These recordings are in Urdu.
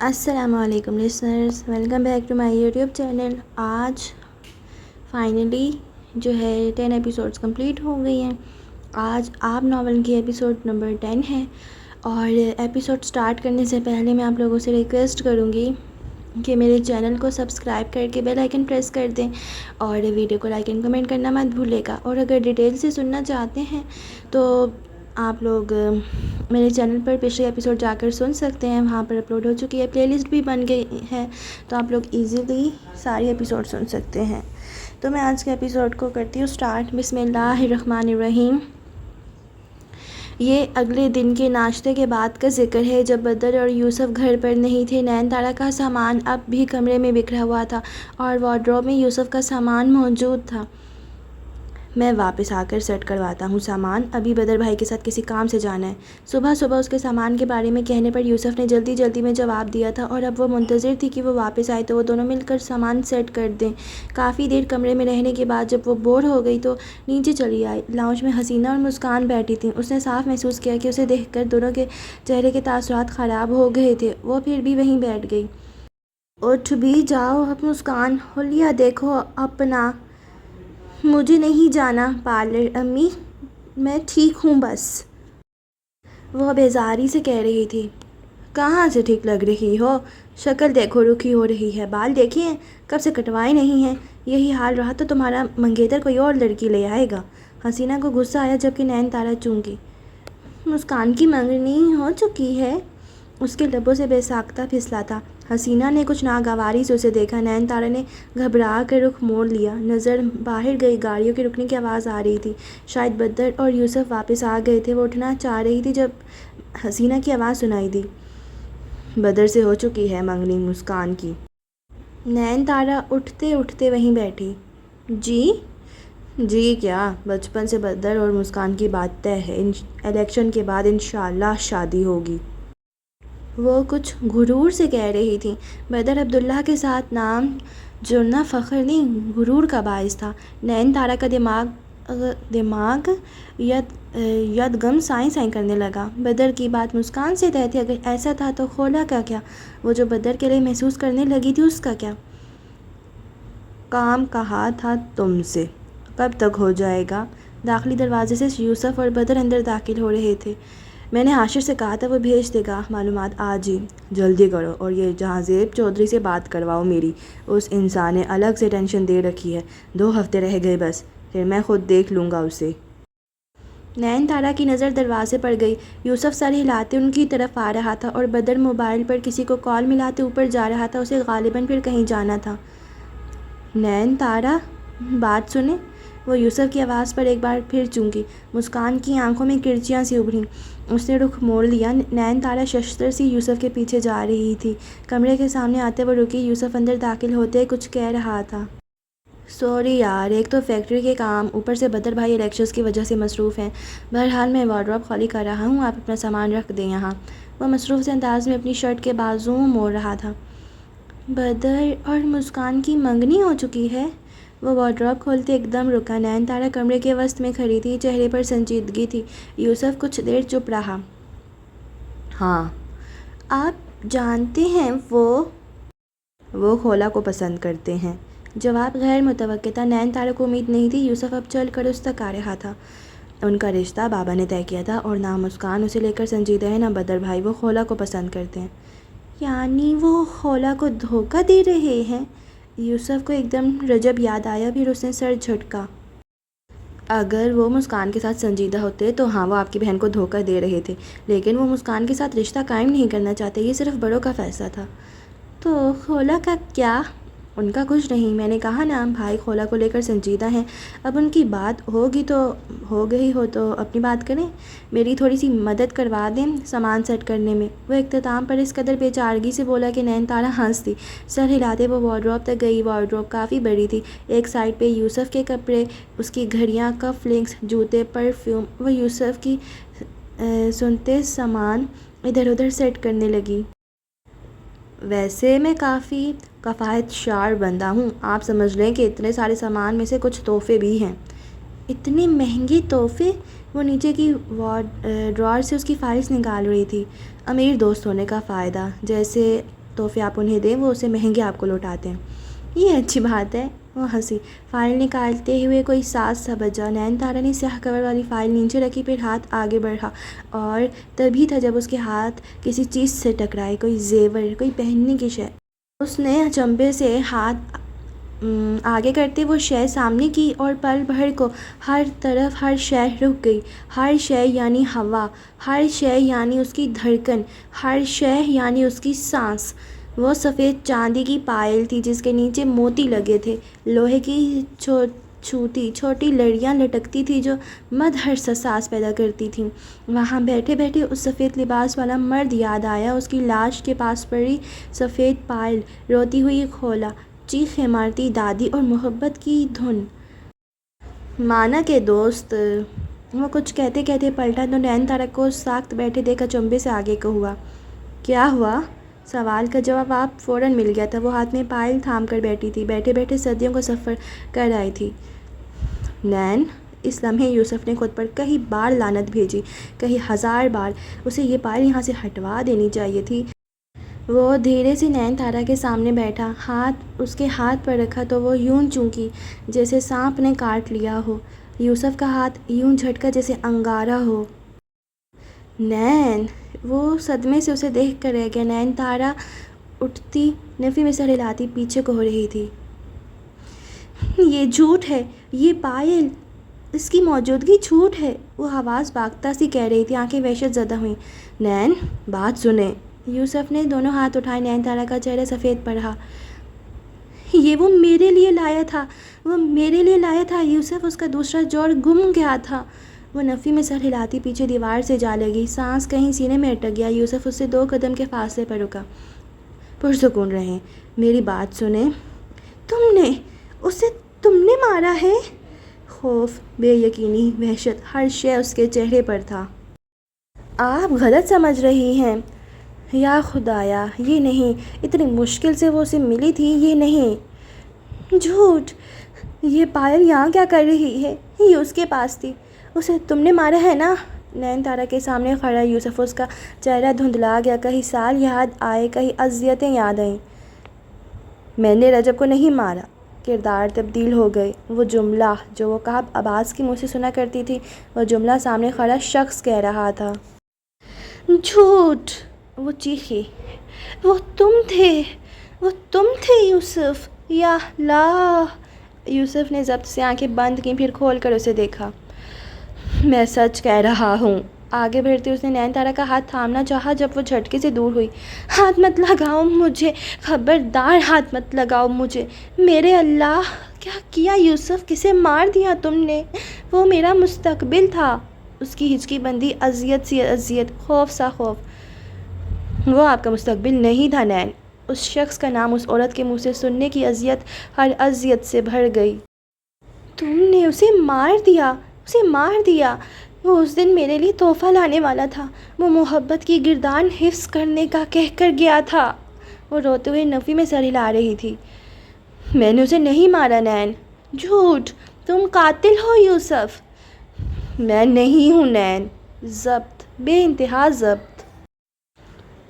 السلام علیکم listeners, welcome back to my YouTube channel. آج فائنلی جو ہے 10 ایپیسوڈز کمپلیٹ ہو گئی ہیں۔ آج آپ ناول کی ایپیسوڈ نمبر 10 ہے، اور ایپیسوڈ سٹارٹ کرنے سے پہلے میں آپ لوگوں سے ریکویسٹ کروں گی کہ میرے چینل کو سبسکرائب کر کے بیل آئیکن پریس کر دیں، اور ویڈیو کو لائک اینڈ کمنٹ کرنا مت بھولے گا۔ اور اگر ڈیٹیل سے سننا چاہتے ہیں تو آپ لوگ میرے چینل پر پچھلے ایپیسوڈ جا کر سن سکتے ہیں، وہاں پر اپلوڈ ہو چکی ہے، پلے لسٹ بھی بن گئی ہے، تو آپ لوگ ایزیلی ساری ایپیسوڈ سن سکتے ہیں۔ تو میں آج کے ایپیسوڈ کو کرتی ہوں سٹارٹ۔ بسم اللہ الرحمن الرحیم۔ یہ اگلے دن کے ناشتے کے بعد کا ذکر ہے، جب بدر اور یوسف گھر پر نہیں تھے۔ نین تارا کا سامان اب بھی کمرے میں بکھرا ہوا تھا، اور وارڈروب میں یوسف کا سامان موجود تھا۔ میں واپس آ کر سیٹ کرواتا ہوں سامان، ابھی بدر بھائی کے ساتھ کسی کام سے جانا ہے۔ صبح اس کے سامان کے بارے میں کہنے پر یوسف نے جلدی جلدی میں جواب دیا تھا، اور اب وہ منتظر تھی کہ وہ واپس آئے تو وہ دونوں مل کر سامان سیٹ کر دیں۔ کافی دیر کمرے میں رہنے کے بعد جب وہ بور ہو گئی تو نیچے چلی آئی۔ لاؤنج میں حسینہ اور مسکان بیٹھی تھیں۔ اس نے صاف محسوس کیا کہ اسے دیکھ کر دونوں کے چہرے کے تاثرات خراب ہو گئے تھے۔ وہ پھر بھی وہیں بیٹھ گئی۔ اٹھ بھی جاؤ اب مسکان، حلیہ دیکھو اپنا۔ مجھے نہیں جانا پارلر امی، میں ٹھیک ہوں بس، وہ بیزاری سے کہہ رہی تھی۔ کہاں سے ٹھیک لگ رہی ہو؟ شکل دیکھو رکھی ہو رہی ہے، بال دیکھے ہیں کب سے کٹوائے نہیں ہیں۔ یہی حال رہا تو تمہارا منگیتر کوئی اور لڑکی لے آئے گا۔ حسینہ کو غصہ آیا جبکہ نین تارا چونکی۔ مسکان کی منگنی ہو چکی ہے، اس کے لبوں سے بے ساختہ پھسلا تھا۔ حسینہ نے کچھ ناگواری سے اسے دیکھا۔ نین تارا نے گھبرا کر رخ موڑ لیا، نظر باہر گئی۔ گاڑیوں کے رکنے کی آواز آ رہی تھی، شاید بدر اور یوسف واپس آ گئے تھے۔ وہ اٹھنا چاہ رہی تھی جب حسینہ کی آواز سنائی دی۔ بدر سے ہو چکی ہے منگنی مسکان کی۔ نین تارا اٹھتے اٹھتے وہیں بیٹھی۔ جی کیا، بچپن سے بدر اور مسکان کی بات طے ہے، الیکشن کے بعد انشاءاللہ شادی ہوگی، وہ کچھ غرور سے کہہ رہی تھی۔ بدر عبداللہ کے ساتھ نام جڑنا فخر نہیں، غرور کا باعث تھا۔ نین تارا کا دماغ یدغم سائیں سائیں کرنے لگا۔ بدر کی بات مسکان سے طے تھی، اگر ایسا تھا تو خولا کا کیا؟ وہ جو بدر کے لیے محسوس کرنے لگی تھی اس کا کیا؟ کام کہا تھا تم سے، کب تک ہو جائے گا؟ داخلی دروازے سے یوسف اور بدر اندر داخل ہو رہے تھے۔ میں نے عاشر سے کہا تھا وہ بھیج دے گا معلومات آج ہی، جلدی کرو، اور یہ جہانزیب چودھری سے بات کرواؤ میری، اس انسان نے الگ سے ٹینشن دے رکھی ہے۔ 2 ہفتے رہ گئے بس، پھر میں خود دیکھ لوں گا اسے۔ نین تارا کی نظر دروازے پر گئی۔ یوسف سر ہلاتے ان کی طرف آ رہا تھا، اور بدر موبائل پر کسی کو کال ملاتے اوپر جا رہا تھا، اسے غالباً پھر کہیں جانا تھا۔ نین تارا بات سنیں، وہ یوسف کی آواز پر ایک بار پھر چونکی۔ مسکان کی آنکھوں میں کرچیاں سی ابھریں، اس نے رخ موڑ لیا۔ نین تارا ششتر سی یوسف کے پیچھے جا رہی تھی۔ کمرے کے سامنے آتے وہ رکی۔ یوسف اندر داخل ہوتے کچھ کہہ رہا تھا۔ سوری یار، ایک تو فیکٹری کے کام، اوپر سے بدر بھائی الیکشنز کی وجہ سے مصروف ہیں۔ بہرحال میں وارڈروب خالی کر رہا ہوں، آپ اپنا سامان رکھ دیں یہاں۔ وہ مصروف سے انداز میں اپنی شرٹ کے بازو موڑ رہا تھا۔ بدر اور مسکان کی منگنی ہو چکی ہے؟ وہ وارڈروب کھولتے ایک دم رکا۔ نین تارا کمرے کے وسط میں کھڑی تھی، چہرے پر سنجیدگی تھی۔ یوسف کچھ دیر چپ رہا۔ ہاں، آپ جانتے ہیں وہ خولا کو پسند کرتے ہیں۔ جواب غیر متوقع تھا۔ نین تارا کو امید نہیں تھی۔ یوسف اب چل کر اس تک آ رہا تھا۔ ان کا رشتہ بابا نے طے کیا تھا، اور نہ مسکان اسے لے کر سنجیدہ ہے نہ بدر بھائی، وہ خولا کو پسند کرتے ہیں۔ یعنی وہ خولا کو دھوکہ دے رہے ہیں؟ یوسف کو ایک دم رجب یاد آیا، پھر اس نے سر جھٹکا۔ اگر وہ مسکان کے ساتھ سنجیدہ ہوتے تو ہاں، وہ آپ کی بہن کو دھوکہ دے رہے تھے، لیکن وہ مسکان کے ساتھ رشتہ قائم نہیں کرنا چاہتے، یہ صرف بڑوں کا فیصلہ تھا۔ تو خولا کا کیا؟ ان کا کچھ نہیں، میں نے کہا نا، بھائی خولا کو لے کر سنجیدہ ہیں۔ اب ان کی بات ہوگی تو ہو گئی ہو تو اپنی بات کریں، میری تھوڑی سی مدد کروا دیں سامان سیٹ کرنے میں۔ وہ اختتام پر اس قدر بے چارگی سے بولا کہ نین تارا ہنس دی۔ سر ہلاتے وہ وارڈروب تک گئی۔ وارڈروب کافی بڑی تھی۔ ایک سائڈ پہ یوسف کے کپڑے، اس کی گھڑیاں، کف لنکس، جوتے، پرفیوم۔ وہ یوسف کی سنتے سامان ادھر ادھر سیٹ کرنے لگی۔ ویسے میں کافی کفایت شعار بندہ ہوں، آپ سمجھ لیں کہ اتنے سارے سامان میں سے کچھ تحفے بھی ہیں۔ اتنے مہنگے تحفے؟ وہ نیچے کی ڈرار سے اس کی فائلز نکال رہی تھی۔ امیر دوست ہونے کا فائدہ، جیسے تحفے آپ انہیں دیں، وہ اسے مہنگے آپ کو لوٹاتے ہیں۔ یہ اچھی بات ہے، وہ ہنسی۔ فائل نکالتے ہوئے کوئی ساز سا بجا۔ نین تارا نے سیاہ کور والی فائل نیچے رکھی، پھر ہاتھ آگے بڑھا، اور تبھی تھا جب اس کے ہاتھ کسی چیز سے ٹکرائے، کوئی زیور، کوئی پہننے کی شے۔ اس نے اچنبھے سے ہاتھ آگے کرتے وہ شے سامنے کی، اور پل بھر کو ہر طرف ہر شے رک گئی۔ ہر شے یعنی ہوا، ہر شے یعنی اس کی دھڑکن، ہر شے یعنی اس کی سانس۔ وہ سفید چاندی کی پائل تھی جس کے نیچے موتی لگے تھے، لوہے کی چھوٹی لڑیاں لٹکتی تھیں جو مدہوش سا سانس پیدا کرتی تھیں۔ وہاں بیٹھے بیٹھے اس سفید لباس والا مرد یاد آیا، اس کی لاش کے پاس پڑی سفید پائل، روتی ہوئی کھولا، چیخیں مارتی دادی، اور محبت کی دھن۔ مانا کے دوست، وہ کچھ کہتے کہتے پلٹا تو نین تارا کو ساکت بیٹھے دیکھ اچنبھے سے آگے کو ہوا۔ کیا ہوا؟ سوال کا جواب آپ فوراً مل گیا تھا۔ وہ ہاتھ میں پائل تھام کر بیٹھی تھی، بیٹھے بیٹھے صدیوں کا سفر کر آئی تھی۔ نین، اس لمحے یوسف نے خود پر کئی بار لعنت بھیجی، کئی ہزار بار۔ اسے یہ پائل یہاں سے ہٹوا دینی چاہیے تھی۔ وہ دھیرے سے نین تارا کے سامنے بیٹھا، ہاتھ اس کے ہاتھ پر رکھا تو وہ یوں چونکی جیسے سانپ نے کاٹ لیا ہو، یوسف کا ہاتھ یوں جھٹکا جیسے انگارہ ہو۔ نین! وہ صدمے سے اسے دیکھ کر رہ گیا۔ نین تارا اٹھتی، نفی میں سر ہلاتی پیچھے کو ہو رہی تھی۔ یہ جھوٹ ہے، یہ پائل، اس کی موجودگی جھوٹ ہے، وہ آواز باغتا سی کہہ رہی تھی، آنکھیں وحشت زدہ ہوئیں۔ نین، بات سنیں۔ یوسف نے دونوں ہاتھ اٹھائے، نین تارا کا چہرہ سفید پڑا۔ یہ وہ میرے لیے لایا تھا، وہ میرے لیے لایا تھا یوسف، اس کا دوسرا جوڑ گم گیا تھا۔ وہ نفی میں سر ہلاتی پیچھے دیوار سے جا لگی، سانس کہیں سینے میں اٹک گیا۔ یوسف اس سے 2 قدم کے فاصلے پر رکا۔ پرسکون رہیں، میری بات سنیں۔ تم نے مارا ہے؟ خوف، بے یقینی، وحشت، ہر شے اس کے چہرے پر تھا۔ آپ غلط سمجھ رہی ہیں۔ یا خدایا، یہ نہیں، اتنی مشکل سے وہ اسے ملی تھی، یہ نہیں۔ جھوٹ! یہ پائل یہاں کیا کر رہی ہے؟ یہ اس کے پاس تھی، اسے تم نے مارا ہے نا؟ نین تارا کے سامنے کھڑا یوسف، اس کا چہرہ دھندلا گیا، کہیں سال یاد آئے، کہیں اذیتیں یاد آئیں۔ میں نے رجب کو نہیں مارا۔ کردار تبدیل ہو گئے۔ وہ جملہ جو وہ کعب عباس کے منہ سے سنا کرتی تھی، وہ جملہ سامنے کھڑا شخص کہہ رہا تھا۔ جھوٹ! وہ چیخی۔ وہ تم تھے یوسف! یا اللہ! یوسف نے ضبط سے آنکھیں بند کیں، پھر کھول کر اسے دیکھا۔ میں سچ کہہ رہا ہوں۔ آگے بڑھتے اس نے نین تارا کا ہاتھ تھامنا چاہا، جب وہ جھٹکے سے دور ہوئی۔ ہاتھ مت لگاؤ مجھے، خبردار ہاتھ مت لگاؤ مجھے۔ میرے اللہ! کیا کیا یوسف؟ کسے مار دیا تم نے؟ وہ میرا مستقبل تھا۔ اس کی ہچکی بندی، اذیت سی اذیت، خوف سا خوف۔ وہ آپ کا مستقبل نہیں تھا نین۔ اس شخص کا نام اس عورت کے منہ سے سننے کی اذیت ہر اذیت سے بھر گئی۔ تم نے اسے مار دیا، اسے مار دیا۔ وہ اس دن میرے لیے تحفہ لانے والا تھا، وہ محبت کی گردان حفظ کرنے کا کہہ کر گیا تھا۔ وہ روتے ہوئے نفی میں سر ہلا رہی تھی۔ میں نے اسے نہیں مارا نین۔ جھوٹ! تم قاتل ہو یوسف۔ میں نہیں ہوں نین۔ ضبط، بے انتہا ضبط۔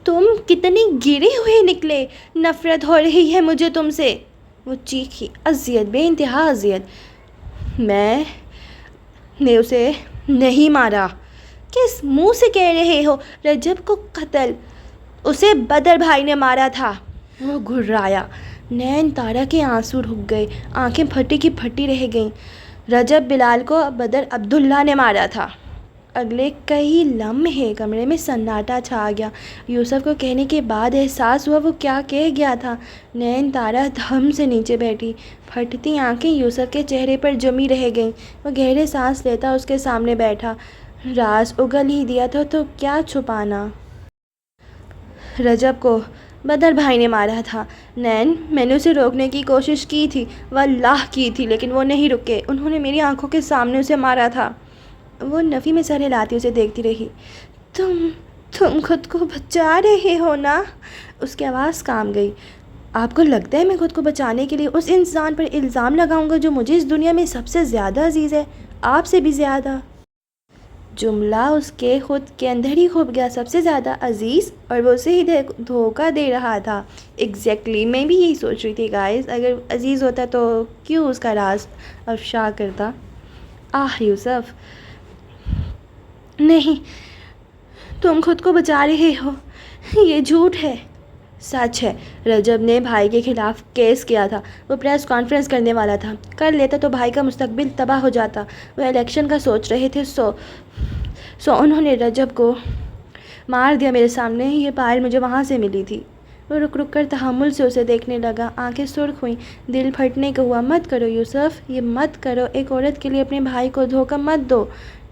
تم کتنے گرے ہوئے نکلے، نفرت ہو رہی ہے مجھے تم سے۔ وہ چیخی، اذیت، بے انتہا اذیت۔ میں نے اسے نہیں مارا۔ کس منہ سے کہہ رہے ہو؟ رجب کو قتل اسے بدر بھائی نے مارا تھا۔ وہ گھرایا۔ نین تارا کے آنسو رک گئے، آنکھیں پھٹی کی پھٹی رہ گئیں۔ رجب بلال کو بدر عبداللہ نے مارا تھا۔ اگلے کئی لمحے کمرے میں سناٹا چھا گیا۔ یوسف کو کہنے کے بعد احساس ہوا وہ کیا کہہ گیا تھا۔ نین تارا دھم سے نیچے بیٹھی، پھٹتی آنکھیں یوسف کے چہرے پر جمی رہ گئیں۔ وہ گہرے سانس لیتا اس کے سامنے بیٹھا۔ راز اگل ہی دیا تھا تو کیا چھپانا۔ رجب کو بدر بھائی نے مارا تھا نین، میں نے اسے روکنے کی کوشش کی تھی، واللہ کی تھی، لیکن وہ نہیں رکے، انہوں نے میری آنکھوں کے سامنے اسے مارا تھا۔ وہ نفی میں سر ہلاتی اسے دیکھتی رہی۔ تم خود کو بچا رہے ہو نا؟ اس کی آواز کام گئی۔ آپ کو لگتا ہے میں خود کو بچانے کے لیے اس انسان پر الزام لگاؤں گا جو مجھے اس دنیا میں سب سے زیادہ عزیز ہے، آپ سے بھی زیادہ؟ جملہ اس کے خود کے اندر ہی کھپ گیا، سب سے زیادہ عزیز، اور وہ اسے ہی دھوکہ دے رہا تھا۔ ایگزیکٹلی میں بھی یہی سوچ رہی تھی گائز، اگر عزیز ہوتا تو کیوں اس کا راز افشا کرتا۔ یوسف، نہیں، تم خود کو بچا رہے ہو، یہ جھوٹ ہے۔ سچ ہے، رجب نے بھائی کے خلاف کیس کیا تھا، وہ پریس کانفرنس کرنے والا تھا، کر لیتا تو بھائی کا مستقبل تباہ ہو جاتا۔ وہ الیکشن کا سوچ رہے تھے، سو انہوں نے رجب کو مار دیا میرے سامنے۔ یہ پائل مجھے وہاں سے ملی تھی۔ وہ رک رک کر تحمل سے اسے دیکھنے لگا، آنکھیں سرخ ہوئیں، دل پھٹنے کو ہوا۔ مت کرو یوسف، یہ مت کرو، ایک عورت کے لیے اپنے بھائی کو دھوکہ مت دو۔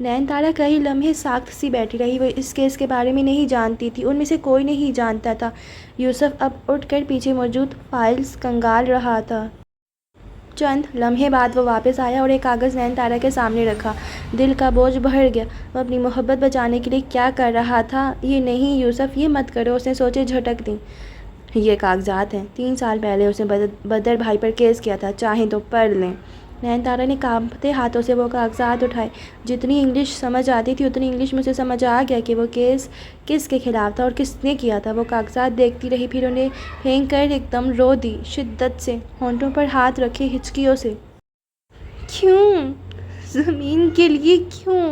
نین تارا کئی لمحے ساکت سی بیٹھی رہی، وہ اس کیس کے بارے میں نہیں جانتی تھی، ان میں سے کوئی نہیں جانتا تھا۔ یوسف اب اٹھ کر پیچھے موجود فائلز کنگال رہا تھا۔ چند لمحے بعد وہ واپس آیا اور ایک کاغذ نین تارا کے سامنے رکھا۔ دل کا بوجھ بڑھ گیا، وہ اپنی محبت بچانے کے لیے کیا کر رہا تھا۔ یہ نہیں یوسف، یہ مت کرو، اس نے سوچیں جھٹک دیں۔ یہ کاغذات ہیں، 3 سال پہلے اس نے بدر بھائی پر کیس کیا تھا، چاہیں تو پڑھ لیں۔ نین تارا نے کانپتے ہاتھوں سے وہ کاغذات اٹھائے۔ جتنی انگلش سمجھ آتی تھی اتنی انگلش میں اسے سمجھ آ گیا کہ وہ کیس کس کے خلاف تھا اور کس نے کیا تھا۔ وہ کاغذات دیکھتی رہی، پھر انہیں پھینک کر ایک دم رو دی، شدت سے، ہونٹوں پر ہاتھ رکھے، ہچکیوں سے۔ کیوں؟ زمین کے لیے کیوں؟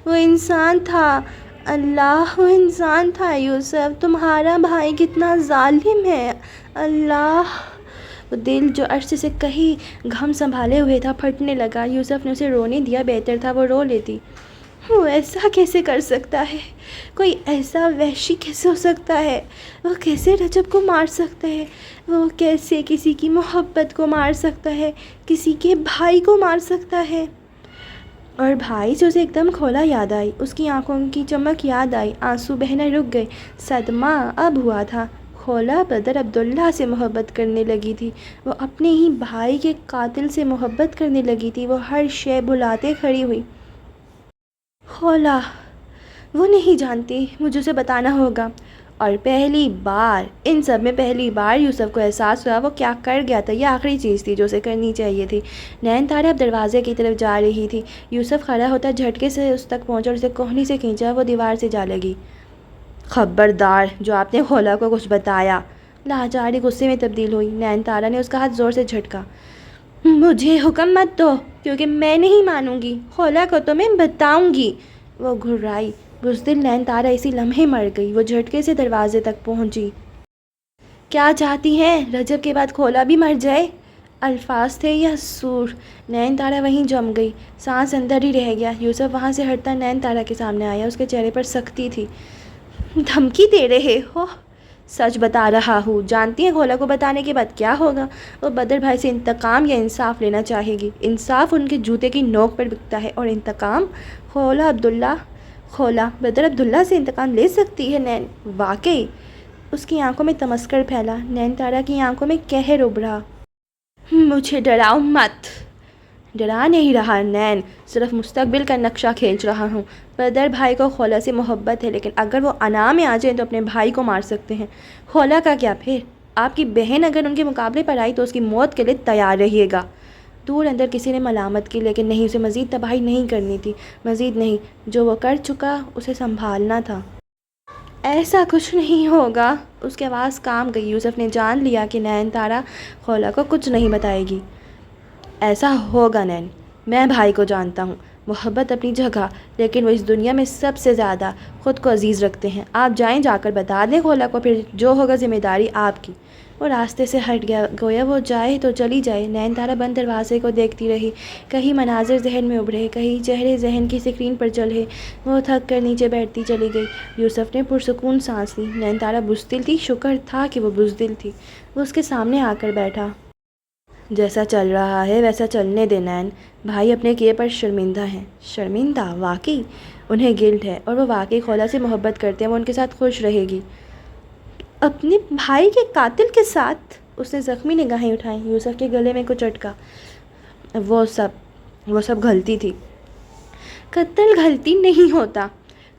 وہ انسان تھا، اللہ، وہ انسان تھا۔ یوسف، تمہارا بھائی کتنا ظالم ہے، اللہ۔ وہ دل جو عرصے سے کہیں غم سنبھالے ہوئے تھا پھٹنے لگا۔ یوسف نے اسے رونے دیا، بہتر تھا وہ رو لیتی۔ وہ ایسا کیسے کر سکتا ہے؟ کوئی ایسا وحشی کیسے ہو سکتا ہے؟ وہ کیسے رجب کو مار سکتا ہے؟ وہ کیسے کسی کی محبت کو مار سکتا ہے، کسی کے بھائی کو مار سکتا ہے؟ اور بھائی سے اسے ایک دم کھولا یاد آئی، اس کی آنکھوں کی چمک یاد آئی، آنسو بہنا رک گئے۔ صدمہ اب ہوا تھا، کھولا بدر عبداللہ سے محبت کرنے لگی تھی، وہ اپنے ہی بھائی کے قاتل سے محبت کرنے لگی تھی۔ وہ ہر شے بھلاتے کھڑی ہوئی۔ کھولا، وہ نہیں جانتی، مجھے اسے بتانا ہوگا۔ اور پہلی بار، ان سب میں پہلی بار یوسف کو احساس ہوا وہ کیا کر گیا تھا۔ یہ آخری چیز تھی جو اسے کرنی چاہیے تھی۔ نین تارا اب دروازے کی طرف جا رہی تھی۔ یوسف کھڑا ہوتا جھٹکے سے اس تک پہنچا اور اسے کوہنی سے کھینچا، وہ دیوار سے جا لگی۔ خبردار، جو آپ نے کھولا کو کچھ بتایا۔ لاچاری غصے میں تبدیل ہوئی۔ نین تارا نے اس کا ہاتھ زور سے جھٹکا۔ مجھے حکم مت دو، کیونکہ میں نہیں مانوں گی، کھولا کو تو میں بتاؤں گی۔ وہ گھرائی۔ بزدل نین تارا اسی لمحے مر گئی۔ وہ جھٹکے سے دروازے تک پہنچی۔ کیا چاہتی ہیں، رجب کے بعد کھولا بھی مر جائے؟ الفاظ تھے یا سور؟ نین تارا وہیں جم گئی، سانس اندر ہی رہ گیا۔ یوسف وہاں سے ہٹتا نین تارا کے سامنے آیا، اس کے چہرے پر سختی تھی۔ دھمکی دے رہے ہو؟ سچ بتا رہا ہوں، جانتی ہیں کھولا کو بتانے کے بعد کیا ہوگا؟ وہ بدر بھائی سے انتقام یا انصاف لینا چاہے گی۔ انصاف ان کے جوتے کی نوک پر بکتا ہے، اور انتقام کھولا بدر عبداللہ سے انتقام لے سکتی ہے؟ نین، واقعی؟ اس کی آنکھوں میں تمسکر پھیلا۔ نین تارا کی آنکھوں میں قہر ابھرا۔ مجھے ڈراؤ مت۔ ڈرا نہیں رہا نین، صرف مستقبل کا نقشہ کھینچ رہا ہوں۔ بدر بھائی کو کھولا سے محبت ہے، لیکن اگر وہ انا میں آ جائیں تو اپنے بھائی کو مار سکتے ہیں۔ کھولا کا کیا پھر؟ آپ کی بہن اگر ان کے مقابلے پر آئی تو اس کی موت کے لیے تیار رہیے گا۔ دور اندر کسی نے ملامت کی، لیکن نہیں، اسے مزید تباہی نہیں کرنی تھی، مزید نہیں، جو وہ کر چکا اسے سنبھالنا تھا۔ ایسا کچھ نہیں ہوگا۔ اس کی آواز کانپ گئی۔ یوسف نے جان لیا کہ نین تارا کھولا کو کچھ نہیں بتائے گی۔ ایسا ہوگا نین، میں بھائی کو جانتا ہوں، محبت اپنی جگہ، لیکن وہ اس دنیا میں سب سے زیادہ خود کو عزیز رکھتے ہیں۔ آپ جائیں، جا کر بتا دیں کھولا کو، پھر جو ہوگا ذمہ داری آپ کی۔ وہ راستے سے ہٹ گیا، گویا وہ جائے تو چلی جائے۔ نین تارا بند دروازے کو دیکھتی رہی، کہیں مناظر ذہن میں ابھرے، کہیں چہرے ذہن کی اسکرین پر چلے۔ وہ تھک کر نیچے بیٹھتی چلی گئی۔ یوسف نے پرسکون سانس لی۔ نین تارا بزدل تھی، شکر تھا کہ وہ بزدل تھی۔ وہ اس کے سامنے آ کر بیٹھا۔ جیسا چل رہا ہے ویسا چلنے دے نین، بھائی اپنے کیے پر شرمندہ ہیں۔ شرمندہ؟ واقعی؟ انہیں گلٹ ہے، اور وہ واقعی کھولا سے محبت کرتے ہیں، وہ ان کے ساتھ خوش رہے گی۔ اپنے بھائی کے قاتل کے ساتھ؟ اس نے زخمی نگاہیں اٹھائیں، یوسف کے گلے میں کچھ اٹکا۔ وہ سب غلطی تھی۔ قتل غلطی نہیں ہوتا،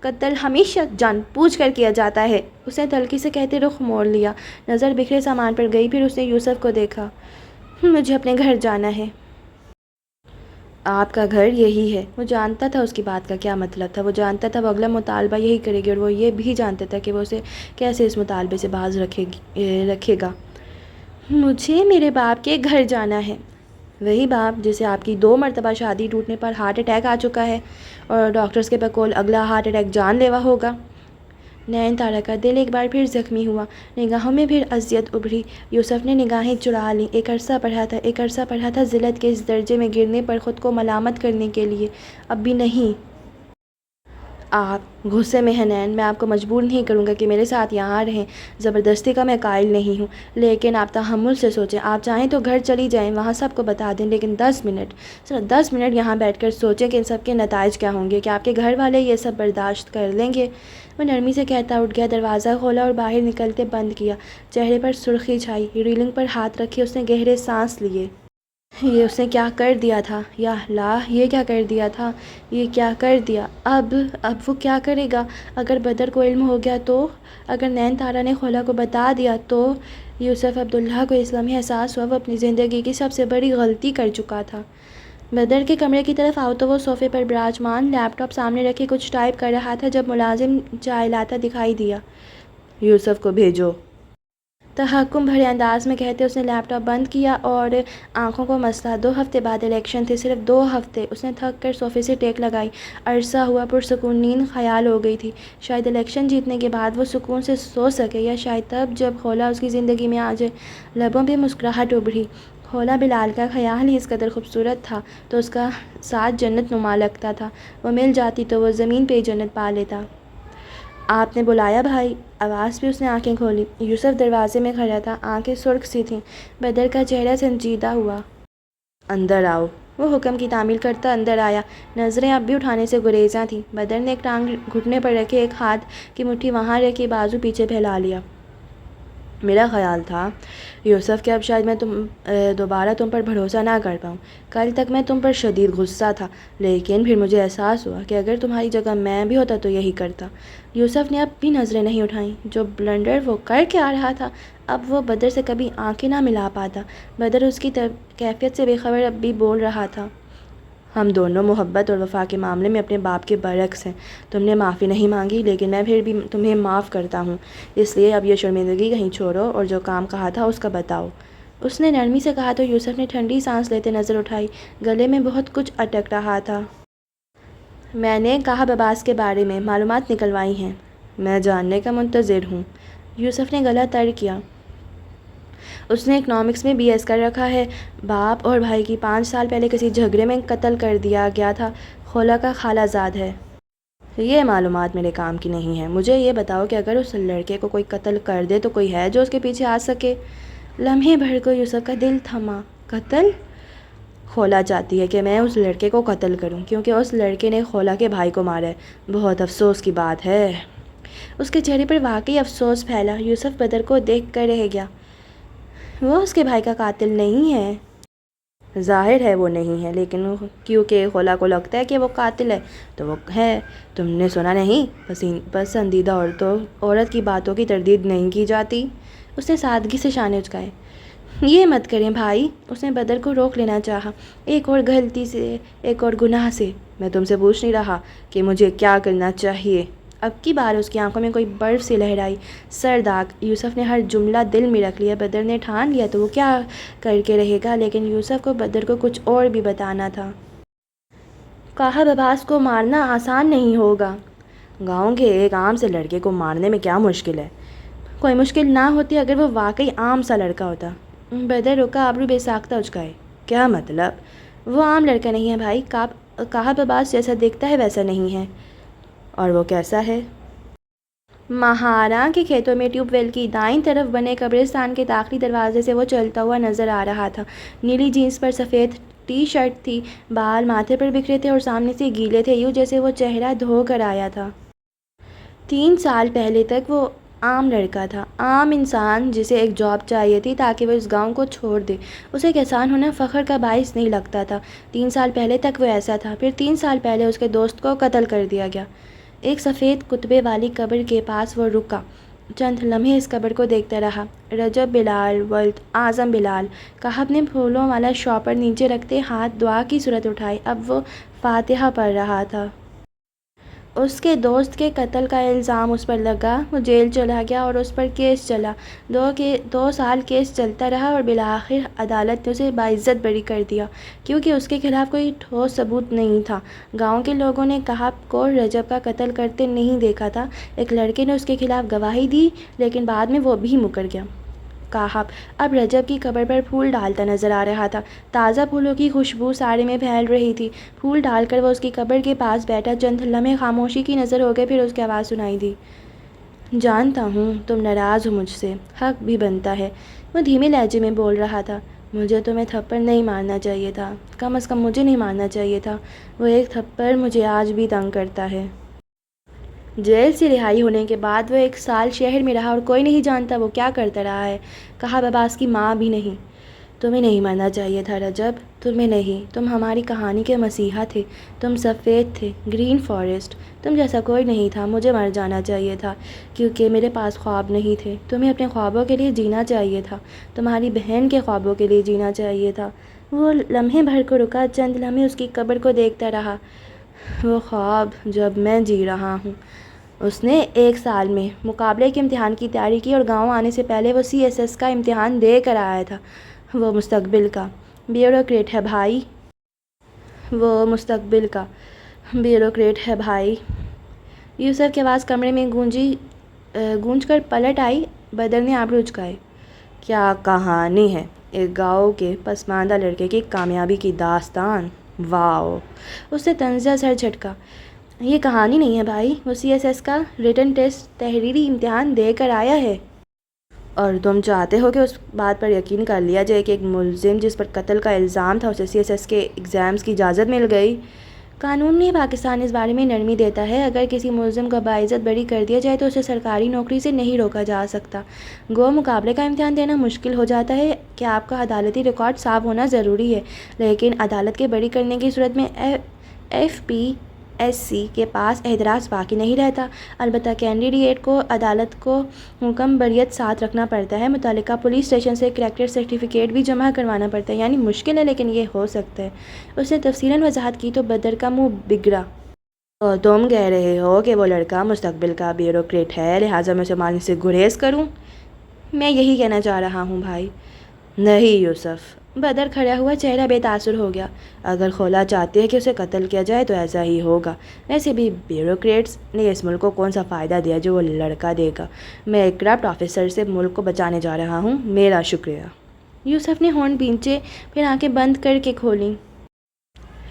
قتل ہمیشہ جان بوجھ کر کیا جاتا ہے، اس نے تلخی سے کہتے رخ موڑ لیا۔ نظر بکھرے سامان پر گئی، پھر اس نے یوسف کو دیکھا۔ مجھے اپنے گھر جانا ہے۔ آپ کا گھر یہی ہے۔ وہ جانتا تھا اس کی بات کا کیا مطلب تھا، وہ جانتا تھا وہ اگلا مطالبہ یہی کرے گی، اور وہ یہ بھی جانتا تھا کہ وہ اسے کیسے اس مطالبے سے باز رکھے گا۔ مجھے میرے باپ کے گھر جانا ہے۔ وہی باپ جسے آپ کی 2 مرتبہ شادی ٹوٹنے پر ہارٹ اٹیک آ چکا ہے اور ڈاکٹرز کے بقول اگلا ہارٹ اٹیک جان لیوا ہوگا۔ نین تارا کا دل ایک بار پھر زخمی ہوا، نگاہوں میں پھر اذیت ابھری۔ یوسف نے نگاہیں چڑھا لیں۔ ایک عرصہ پڑھا تھا ذلت کے اس درجے میں گرنے پر خود کو ملامت کرنے کے لیے، اب بھی نہیں۔ آپ غصے میں ہیں نین، میں آپ کو مجبور نہیں کروں گا کہ میرے ساتھ یہاں رہیں، زبردستی کا میں قائل نہیں ہوں، لیکن آپ تحمل سے سوچیں۔ آپ چاہیں تو گھر چلی جائیں، وہاں سب کو بتا دیں، لیکن 10 منٹ یہاں بیٹھ کر سوچیں کہ ان سب کے نتائج کیا ہوں گے، کہ آپ کے گھر والے یہ سب برداشت کر لیں گے۔ وہ نرمی سے کہتا اٹھ گیا، دروازہ کھولا اور باہر نکلتے بند کیا۔ چہرے پر سرخی چھائی، ریلنگ پر ہاتھ رکھے اس نے گہرے سانس لیے۔ یہ اس نے کیا کر دیا تھا، یا اللہ یہ کیا کر دیا تھا، یہ کیا کر دیا۔ اب وہ کیا کرے گا؟ اگر بدر کو علم ہو گیا تو، اگر نین تارا نے خولا کو بتا دیا تو۔ یوسف عبداللہ کو اس لمحے احساس ہوا وہ اپنی زندگی کی سب سے بڑی غلطی کر چکا تھا۔ بدر کے کمرے کی طرف آؤ تو وہ صوفے پر براجمان لیپ ٹاپ سامنے رکھے کچھ ٹائپ کر رہا تھا جب ملازم چائے لاتا دکھائی دیا۔ یوسف کو بھیجو، تحکم بھرے انداز میں کہتے اس نے لیپ ٹاپ بند کیا اور آنکھوں کو مسلا۔ 2 ہفتے بعد الیکشن تھے، صرف 2 ہفتے۔ اس نے تھک کر صوفے سے ٹیک لگائی، عرصہ ہوا پرسکون نیند خیال ہو گئی تھی۔ شاید الیکشن جیتنے کے بعد وہ سکون سے سو سکے، یا شاید تب جب خولا اس کی زندگی میں آ جائے۔ لبوں پہ مسکراہٹ ابھری۔ خولا بلال کا خیال ہی اس قدر خوبصورت تھا تو اس کا ساتھ جنت نما لگتا تھا، وہ مل جاتی تو وہ زمین پہ ہی جنت پا لیتا۔ آپ نے بلایا بھائی؟ آواز پہ اس نے آنکھیں کھولی۔ یوسف دروازے میں کھڑا تھا، آنکھیں سرخ سی تھیں۔ بدر کا چہرہ سنجیدہ ہوا۔ اندر آؤ، وہ حکم کی تعمیل کرتا اندر آیا۔ نظریں اب بھی اٹھانے سے گریزاں تھیں۔ بدر نے ایک ٹانگ گھٹنے پر رکھے، ایک ہاتھ کی مٹھی وہاں رکھی، بازو پیچھے پھیلا لیا۔ میرا خیال تھا یوسف کہ اب شاید میں دوبارہ تم پر بھروسہ نہ کر پاؤں۔ کل تک میں تم پر شدید غصہ تھا، لیکن پھر مجھے احساس ہوا کہ اگر تمہاری جگہ میں بھی ہوتا تو یہی کرتا۔ یوسف نے اب بھی نظریں نہیں اٹھائیں۔ جو بلنڈر وہ کر کے آ رہا تھا، اب وہ بدر سے کبھی آنکھیں نہ ملا پاتا۔ بدر اس کی کیفیت سے بے خبر اب بھی بول رہا تھا۔ ہم دونوں محبت اور وفا کے معاملے میں اپنے باپ کے برعکس ہیں۔ تم نے معافی نہیں مانگی، لیکن میں پھر بھی تمہیں معاف کرتا ہوں، اس لیے اب یہ شرمندگی کہیں چھوڑو اور جو کام کہا تھا اس کا بتاؤ۔ اس نے نرمی سے کہا تو یوسف نے ٹھنڈی سانس لیتے نظر اٹھائی، گلے میں بہت کچھ اٹک رہا تھا۔ میں نے کہا عباس کے بارے میں معلومات نکلوائی ہیں۔ میں جاننے کا منتظر ہوں۔ یوسف نے گلا تر کیا۔ اس نے اکنامکس میں BS کر رکھا ہے، باپ اور بھائی کی 5 سال پہلے کسی جھگڑے میں قتل کر دیا گیا تھا، خولا کا خالہ زاد ہے۔ یہ معلومات میرے کام کی نہیں ہے۔ مجھے یہ بتاؤ کہ اگر اس لڑکے کو کوئی قتل کر دے تو کوئی ہے جو اس کے پیچھے آ سکے؟ لمحے بھر کو یوسف کا دل تھما۔ قتل؟ خولا چاہتی ہے کہ میں اس لڑکے کو قتل کروں کیونکہ اس لڑکے نے خولا کے بھائی کو مارا ہے۔ بہت افسوس کی بات ہے۔ اس کے چہرے پر واقعی افسوس پھیلا۔ یوسف بدر کو دیکھ کر رہ گیا۔ وہ اس کے بھائی کا قاتل نہیں ہے۔ ظاہر ہے وہ نہیں ہے، لیکن کیونکہ خولا کو لگتا ہے کہ وہ قاتل ہے تو وہ ہے۔ تم نے سنا نہیں، پسندیدہ عورت کی باتوں کی تردید نہیں کی جاتی۔ اس نے سادگی سے شانے اچکائے۔ یہ مت کریں بھائی، اس نے بدر کو روک لینا چاہا۔ ایک اور غلطی سے، ایک اور گناہ سے، میں تم سے پوچھ نہیں رہا کہ مجھے کیا کرنا چاہیے۔ اب کی بار اس کی آنکھوں میں کوئی برف سی لہرائی۔ سرداغ۔ یوسف نے ہر جملہ دل میں رکھ لیا۔ بدر نے ٹھان لیا تو وہ کیا کر کے رہے گا، لیکن یوسف کو بدر کو کچھ اور بھی بتانا تھا۔ کہا عباس کو مارنا آسان نہیں ہوگا۔ گاؤں کے ایک عام سے لڑکے کو مارنے میں کیا مشکل ہے؟ کوئی مشکل نہ ہوتی اگر وہ واقعی عام سا لڑکا ہوتا۔ بدر رکا، ابرو بے ساختہ اچکائے۔ کیا مطلب؟ وہ عام لڑکا نہیں ہے بھائی، کہا عباس جیسا دیکھتا ہے ویسا نہیں ہے۔ اور وہ کیسا ہے؟ مہاراں کے کھیتوں میں ٹیوب ویل کی دائیں طرف بنے قبرستان کے داخلی دروازے سے وہ چلتا ہوا نظر آ رہا تھا۔ نیلی جینس پر سفید ٹی شرٹ تھی، بال ماتھے پر بکھرے تھے اور سامنے سے گیلے تھے، یوں جیسے وہ چہرہ دھو کر آیا تھا۔ 3 سال پہلے تک وہ عام لڑکا تھا، عام انسان جسے ایک جاب چاہیے تھی تاکہ وہ اس گاؤں کو چھوڑ دے۔ اسے ایک احسان ہونا فخر کا باعث نہیں لگتا تھا۔ 3 سال پہلے تک وہ ایسا تھا، پھر 3 سال پہلے اس کے دوست کو قتل کر دیا گیا۔ ایک سفید کتبے والی قبر کے پاس وہ رکا۔ چند لمحے اس قبر کو دیکھتا رہا۔ رجب بلال ولد اعظم بلال کہب نے پھولوں والا شاپر نیچے رکھتے ہاتھ دعا کی صورت اٹھائی۔ اب وہ فاتحہ پڑھ رہا تھا۔ اس کے دوست کے قتل کا الزام اس پر لگا، وہ جیل چلا گیا اور اس پر کیس چلا۔ 2 سال کیس چلتا رہا اور بالآخر عدالت نے اسے باعزت بری کر دیا، کیونکہ اس کے خلاف کوئی ٹھوس ثبوت نہیں تھا۔ گاؤں کے لوگوں نے کہب کو رجب کا قتل کرتے نہیں دیکھا تھا۔ ایک لڑکے نے اس کے خلاف گواہی دی، لیکن بعد میں وہ بھی مکر گیا۔ کہب اب رجب کی قبر پر پھول ڈالتا نظر آ رہا تھا۔ تازہ پھولوں کی خوشبو سارے میں پھیل رہی تھی۔ پھول ڈال کر وہ اس کی قبر کے پاس بیٹھا۔ چند لمحے خاموشی کی نظر ہو گئے، پھر اس کی آواز سنائی دی۔ جانتا ہوں تم ناراض ہو مجھ سے، حق بھی بنتا ہے۔ وہ دھیمے لہجے میں بول رہا تھا۔ مجھے تمہیں تھپڑ نہیں مارنا چاہیے تھا، کم از کم مجھے نہیں مارنا چاہیے تھا۔ وہ ایک تھپڑ مجھے آج بھی تنگ کرتا ہے۔ جیل سے رہائی ہونے کے بعد وہ 1 سال شہر میں رہا اور کوئی نہیں جانتا وہ کیا کرتا رہا ہے۔ کہب عباس کی ماں بھی نہیں۔ تمہیں نہیں مرنا چاہیے تھا رجب، تمہیں نہیں۔ تم ہماری کہانی کے مسیحا تھے، تم سفید تھے، گرین فارسٹ۔ تم جیسا کوئی نہیں تھا۔ مجھے مر جانا چاہیے تھا، کیونکہ میرے پاس خواب نہیں تھے۔ تمہیں اپنے خوابوں کے لیے جینا چاہیے تھا، تمہاری بہن کے خوابوں کے لیے جینا چاہیے تھا۔ وہ لمحے بھر کو رکا، چند لمحے اس کی قبر کو دیکھتا رہا۔ وہ خواب جب میں جی رہا ہوں۔ اس نے 1 سال میں مقابلے کے امتحان کی تیاری کی اور گاؤں آنے سے پہلے وہ CSS کا امتحان دے کر آیا تھا۔ وہ مستقبل کا بیوروکریٹ ہے بھائی۔ وہ مستقبل کا بیوروکریٹ ہے بھائی۔ یوسف کی آواز کمرے میں گونج کر پلٹ آئی۔ بدر نے آبرو جھکائے۔ کیا کہانی ہے، ایک گاؤں کے پسماندہ لڑکے کی کامیابی کی داستان۔ واو! اس نے طنزیہ سر جھٹکا۔ یہ کہانی نہیں ہے بھائی، وہ CSS کا ریٹن ٹیسٹ تحریری امتحان دے کر آیا ہے۔ اور تم چاہتے ہو کہ اس بات پر یقین کر لیا جائے کہ ایک ملزم جس پر قتل کا الزام تھا اسے CSS کے ایگزامز کی اجازت مل گئی؟ قانون میں پاکستان اس بارے میں نرمی دیتا ہے، اگر کسی ملزم کو باعزت بری کر دیا جائے تو اسے سرکاری نوکری سے نہیں روکا جا سکتا۔ گو مقابلے کا امتحان دینا مشکل ہو جاتا ہے کہ آپ کا عدالتی ریکارڈ صاف ہونا ضروری ہے، لیکن عدالت کے بری کرنے کی صورت میں FPSC کے پاس اعتراض باقی نہیں رہتا۔ البتہ کینڈیڈیٹ کو عدالت کو حکم بریت ساتھ رکھنا پڑتا ہے، متعلقہ پولیس اسٹیشن سے کریکٹر سرٹیفکیٹ بھی جمع کروانا پڑتا ہے۔ یعنی مشکل ہے لیکن یہ ہو سکتا ہے۔ اس نے تفصیلاً وضاحت کی تو بدر کا منہ بگڑا۔ تو تم کہہ رہے ہو کہ وہ لڑکا مستقبل کا بیوروکریٹ ہے، لہٰذا میں اسے مارنے سے گریز کروں؟ میں یہی کہنا چاہ رہا ہوں بھائی۔ نہیں یوسف۔ بدر کھڑا ہوا، چہرہ بے تاثر ہو گیا۔ اگر خولا چاہتے ہیں کہ اسے قتل کیا جائے تو ایسا ہی ہوگا۔ ویسے بھی بیوروکریٹس نے اس ملک کو کون سا فائدہ دیا جو وہ لڑکا دے گا؟ میں ایک کرپٹ آفیسر سے ملک کو بچانے جا رہا ہوں، میرا شکریہ۔ یوسف نے ہونٹ بھینچے، پھر آنکھیں بند کر کے کھولیں۔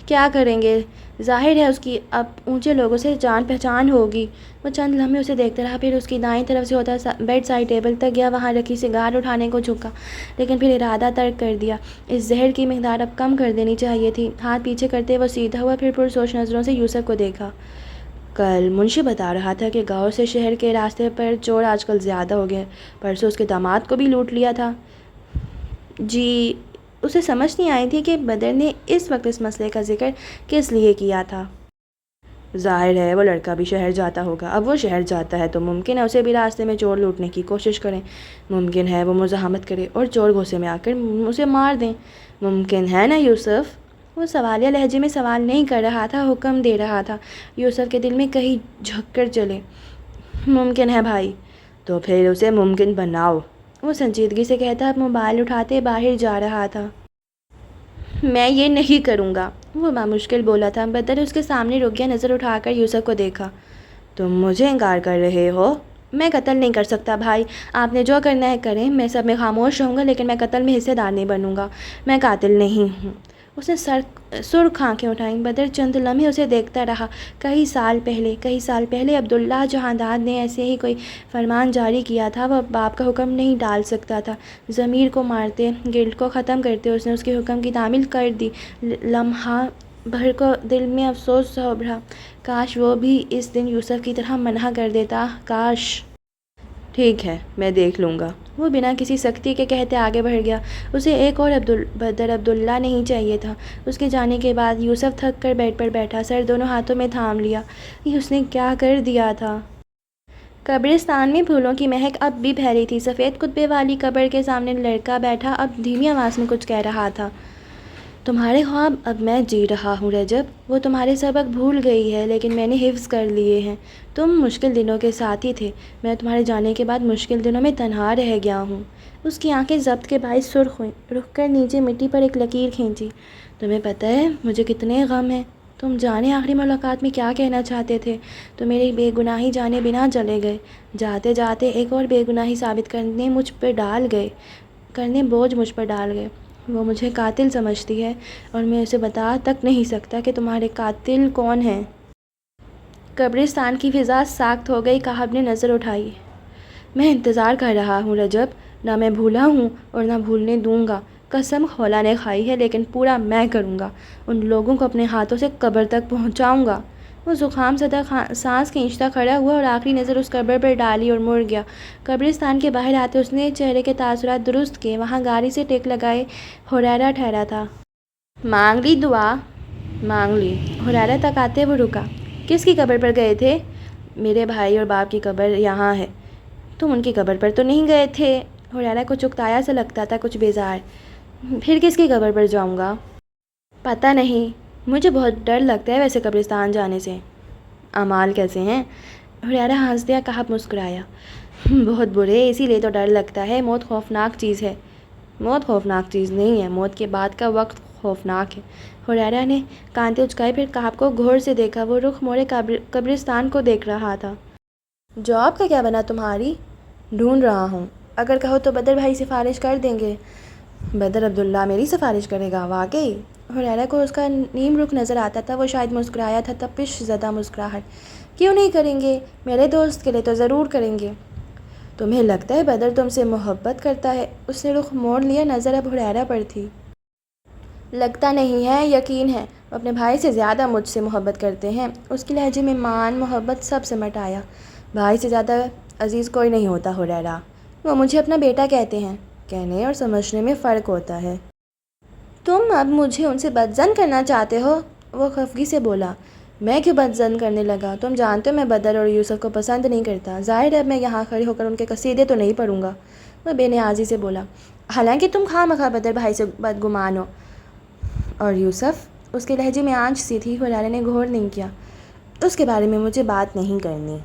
کیا کریں گے؟ ظاہر ہے اس کی اب اونچے لوگوں سے جان پہچان ہوگی۔ وہ چند لمحے اسے دیکھتا رہا، پھر اس کی دائیں طرف سے ہوتا بیڈ سائڈ ٹیبل تک گیا، وہاں رکھی سگار اٹھانے کو جھکا، لیکن پھر ارادہ ترک کر دیا۔ اس زہر کی مقدار اب کم کر دینی چاہیے تھی۔ ہاتھ پیچھے کرتے وہ سیدھا ہوا، پھر پرسوچ نظروں سے یوسف کو دیکھا۔ کل منشی بتا رہا تھا کہ گاؤں سے شہر کے راستے پر چور آج کل زیادہ ہو گئے، پرسوں اس کے داماد کو بھی لوٹ لیا تھا۔ جی۔ اسے سمجھ نہیں آئی تھی کہ بدر نے اس وقت اس مسئلے کا ذکر کس لیے کیا تھا۔ ظاہر ہے وہ لڑکا بھی شہر جاتا ہوگا۔ اب وہ شہر جاتا ہے تو ممکن ہے اسے بھی راستے میں چور لوٹنے کی کوشش کریں، ممکن ہے وہ مزاحمت کرے اور چور غصے میں آ کر اسے مار دیں۔ ممکن ہے نا یوسف؟ وہ سوالیہ لہجے میں سوال نہیں کر رہا تھا، حکم دے رہا تھا۔ یوسف کے دل میں کہیں جھک کر چلے۔ ممکن ہے بھائی۔ تو پھر اسے ممکن بناؤ، وہ سنجیدگی سے کہتا اب موبائل اٹھاتے باہر جا رہا تھا۔ میں یہ نہیں کروں گا، وہ بامشکل بولا تھا۔ بدر اس کے سامنے رک گیا، نظر اٹھا کر یوسف کو دیکھا۔ تم مجھے انکار کر رہے ہو؟ میں قتل نہیں کر سکتا بھائی، آپ نے جو کرنا ہے کریں، میں سب میں خاموش رہوں گا، لیکن میں قتل میں حصے دار نہیں بنوں گا۔ میں قاتل نہیں ہوں۔ اس نے سرخ آنکھیں اٹھائیں۔ بدر چند لمحے اسے دیکھتا رہا۔ کئی سال پہلے عبداللہ جہانداد نے ایسے ہی کوئی فرمان جاری کیا تھا۔ وہ باپ کا حکم نہیں ڈال سکتا تھا۔ ضمیر کو مارتے، گلٹ کو ختم کرتے اس نے اس کے حکم کی تعمیل کر دی۔ لمحہ بھر کو دل میں افسوس سا ابھرا، کاش وہ بھی اس دن یوسف کی طرح منع کر دیتا، کاش۔ ٹھیک ہے، میں دیکھ لوں گا، وہ بنا کسی سختی کے کہتے آگے بڑھ گیا۔ اسے ایک اور بدر عبداللہ نہیں چاہیے تھا۔ اس کے جانے کے بعد یوسف تھک کر بیڈ پر بیٹھا، سر دونوں ہاتھوں میں تھام لیا۔ یہ اس نے کیا کر دیا تھا؟ قبرستان میں پھولوں کی مہک اب بھی پھیلی تھی۔ سفید کتبے والی قبر کے سامنے لڑکا بیٹھا اب دھیمی آواز میں کچھ کہہ رہا تھا۔ تمہارے خواب اب میں جی رہا ہوں رجب، وہ تمہارے سبق بھول گئی ہے لیکن میں نے حفظ کر لیے ہیں۔ تم مشکل دنوں کے ساتھی تھے، میں تمہارے جانے کے بعد مشکل دنوں میں تنہا رہ گیا ہوں۔ اس کی آنکھیں ضبط کے باعث سرخ ہوئیں، رک کر نیچے مٹی پر ایک لکیر کھینچی۔ تمہیں پتہ ہے مجھے کتنے غم ہیں؟ تم جانے آخری ملاقات میں کیا کہنا چاہتے تھے؟ تو میری بے گناہی جانے بنا چلے گئے، جاتے جاتے ایک اور بے گناہی ثابت کرنے بوجھ مجھ پر ڈال گئے۔ وہ مجھے قاتل سمجھتی ہے اور میں اسے بتا تک نہیں سکتا کہ تمہارے قاتل کون ہیں۔ قبرستان کی فضا ساکت ہو گئی۔ کہاب نے نظر اٹھائی۔ میں انتظار کر رہا ہوں رجب، نہ میں بھولا ہوں اور نہ بھولنے دوں گا۔ قسم خولا نے کھائی ہے لیکن پورا میں کروں گا۔ ان لوگوں کو اپنے ہاتھوں سے قبر تک پہنچاؤں گا۔ وہ زکام زدہ سانس کھینچتا کھڑا ہوا اور آخری نظر اس قبر پر ڈالی اور مڑ گیا۔ قبرستان کے باہر آتے اس نے چہرے کے تاثرات درست کیے۔ وہاں گاڑی سے ٹیک لگائے حریرہ ٹھہرا تھا۔ مانگ لی دعا؟ مانگ لی۔ حریرہ تک آتے وہ رکا۔ کس کی قبر پر گئے تھے؟ میرے بھائی اور باپ کی قبر یہاں ہے۔ تم ان کی قبر پر تو نہیں گئے تھے؟ حریرہ کو چکتایا سا لگتا تھا، کچھ بیزار۔ پھر کس کی قبر پر جاؤں گا؟ پتہ نہیں، مجھے بہت ڈر لگتا ہے ویسے قبرستان جانے سے۔ اعمال کیسے ہیں؟ حریرہ ہنس دیا۔ کہاب مسکرایا۔ بہت برے، اسی لیے تو ڈر لگتا ہے۔ موت خوفناک چیز ہے۔ موت خوفناک چیز نہیں ہے، موت کے بعد کا وقت خوفناک ہے۔ حریرہ نے کانٹے اچکائے، پھر کہاب کو غور سے دیکھا۔ وہ رخ موڑے قبرستان کو دیکھ رہا تھا۔ جاب کا کیا بنا تمہاری؟ ڈھونڈ رہا ہوں، اگر کہو تو بدر بھائی سفارش کر دیں گے۔ بدر عبداللہ میری سفارش کرے گا؟ واقعی؟ حریرہ کو اس کا نیم رخ نظر آتا تھا، وہ شاید مسکرایا تھا، تپش زدہ مسکراہٹ۔ کیوں نہیں کریں گے؟ میرے دوست کے لیے تو ضرور کریں گے۔ تمہیں لگتا ہے بدر تم سے محبت کرتا ہے؟ اس نے رخ موڑ لیا، نظر اب حریرہ پر تھی۔ لگتا نہیں ہے، یقین ہے، وہ اپنے بھائی سے زیادہ مجھ سے محبت کرتے ہیں۔ اس کے لہجے میں مان، محبت سب سمٹ آیا۔ بھائی سے زیادہ عزیز کوئی نہیں ہوتا حریرہ۔ وہ مجھے اپنا بیٹا کہتے ہیں۔ کہنے اور سمجھنے میں فرق ہوتا ہے۔ تم اب مجھے ان سے بدظن کرنا چاہتے ہو؟ وہ خفگی سے بولا۔ میں کیوں بدظن کرنے لگا؟ تم جانتے ہو میں بدر اور یوسف کو پسند نہیں کرتا۔ ظاہر ہے اب میں یہاں کھڑے ہو کر ان کے قصیدے تو نہیں پڑھوں گا۔ وہ بے نیازی سے بولا۔ حالانکہ تم خواہ مخواہ بدر بھائی سے بدگمان ہو۔ اور یوسف؟ اس کے لہجے میں آنچ سی تھی۔ حریرہ نے غور نہیں کیا۔ اس کے بارے میں مجھے بات نہیں کرنی۔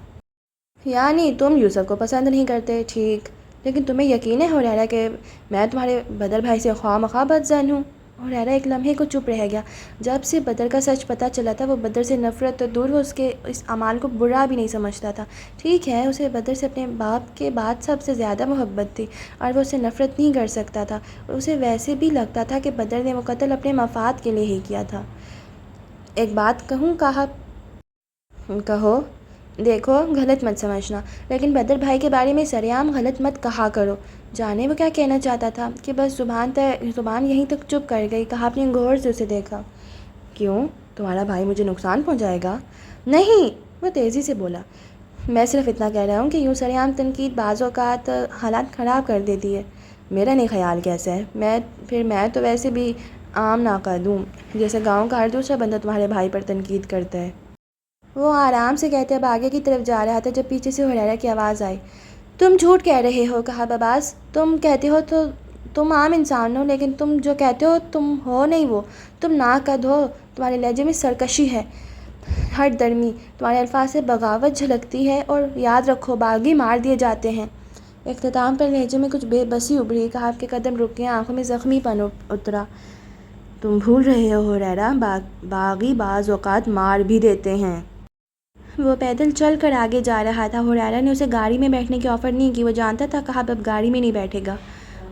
یعنی تم یوسف کو پسند نہیں کرتے؟ ٹھیک، لیکن تمہیں یقین ہے حریرہ کہ میں تمہارے بدر بھائی سے خواہ مخواہ بدظن ہوں؟ حریرہ ایک لمحے کو چپ رہ گیا۔ جب سے بدر کا سچ پتہ چلا تھا وہ بدر سے نفرت تو دور، وہ اس کے اس اعمال کو برا بھی نہیں سمجھتا تھا۔ ٹھیک ہے، اسے بدر سے اپنے باپ کے بعد سب سے زیادہ محبت تھی اور وہ اسے نفرت نہیں کر سکتا تھا۔ اسے ویسے بھی لگتا تھا کہ بدر نے وہ قتل اپنے مفاد کے لیے ہی کیا تھا۔ ایک بات کہوں کہاب؟ کہو۔ دیکھو، غلط مت سمجھنا، لیکن بدر بھائی کے بارے میں سرعام غلط مت کہا کرو۔ جانے وہ کیا کہنا چاہتا تھا کہ بس زبان یہیں تک چپ کر گئی۔ کہاب نے غور سے اسے دیکھا۔ کیوں؟ تمہارا بھائی مجھے نقصان پہنچائے گا؟ نہیں، وہ تیزی سے بولا۔ میں صرف اتنا کہہ رہا ہوں کہ یوں سرعام تنقید بعض اوقات حالات خراب کر دیتی ہے۔ میرا نہیں خیال کیسا ہے، میں تو ویسے بھی عام ناقد ہوں، جیسے گاؤں کا ہر دوسرا بندہ تمہارے بھائی پر تنقید کرتا ہے۔ وہ آرام سے کہتے اب آگے کی طرف جا رہا تھا جب پیچھے سے حریرہ کی آواز آئی۔ تم جھوٹ کہہ رہے ہو کہاب عباس، تم کہتے ہو تو تم عام انسان ہو، لیکن تم جو کہتے ہو تم ہو نہیں وہ، تم ناقد ہو۔ تمہارے لہجے میں سرکشی ہے، ہر درمی، تمہارے الفاظ سے بغاوت جھلکتی ہے، اور یاد رکھو باغی مار دیے جاتے ہیں۔ اختتام پر لہجے میں کچھ بے بسی ابھری۔ کہاب کے قدم رک گئے، آنکھوں میں زخمی پن اترا۔ تم بھول رہے ہو حریرہ، باغی بعض اوقات مار بھی دیتے ہیں۔ وہ پیدل چل کر آگے جا رہا تھا۔ حریرہ نے اسے گاڑی میں بیٹھنے کی آفر نہیں کی۔ وہ جانتا تھا کہاب اب گاڑی میں نہیں بیٹھے گا۔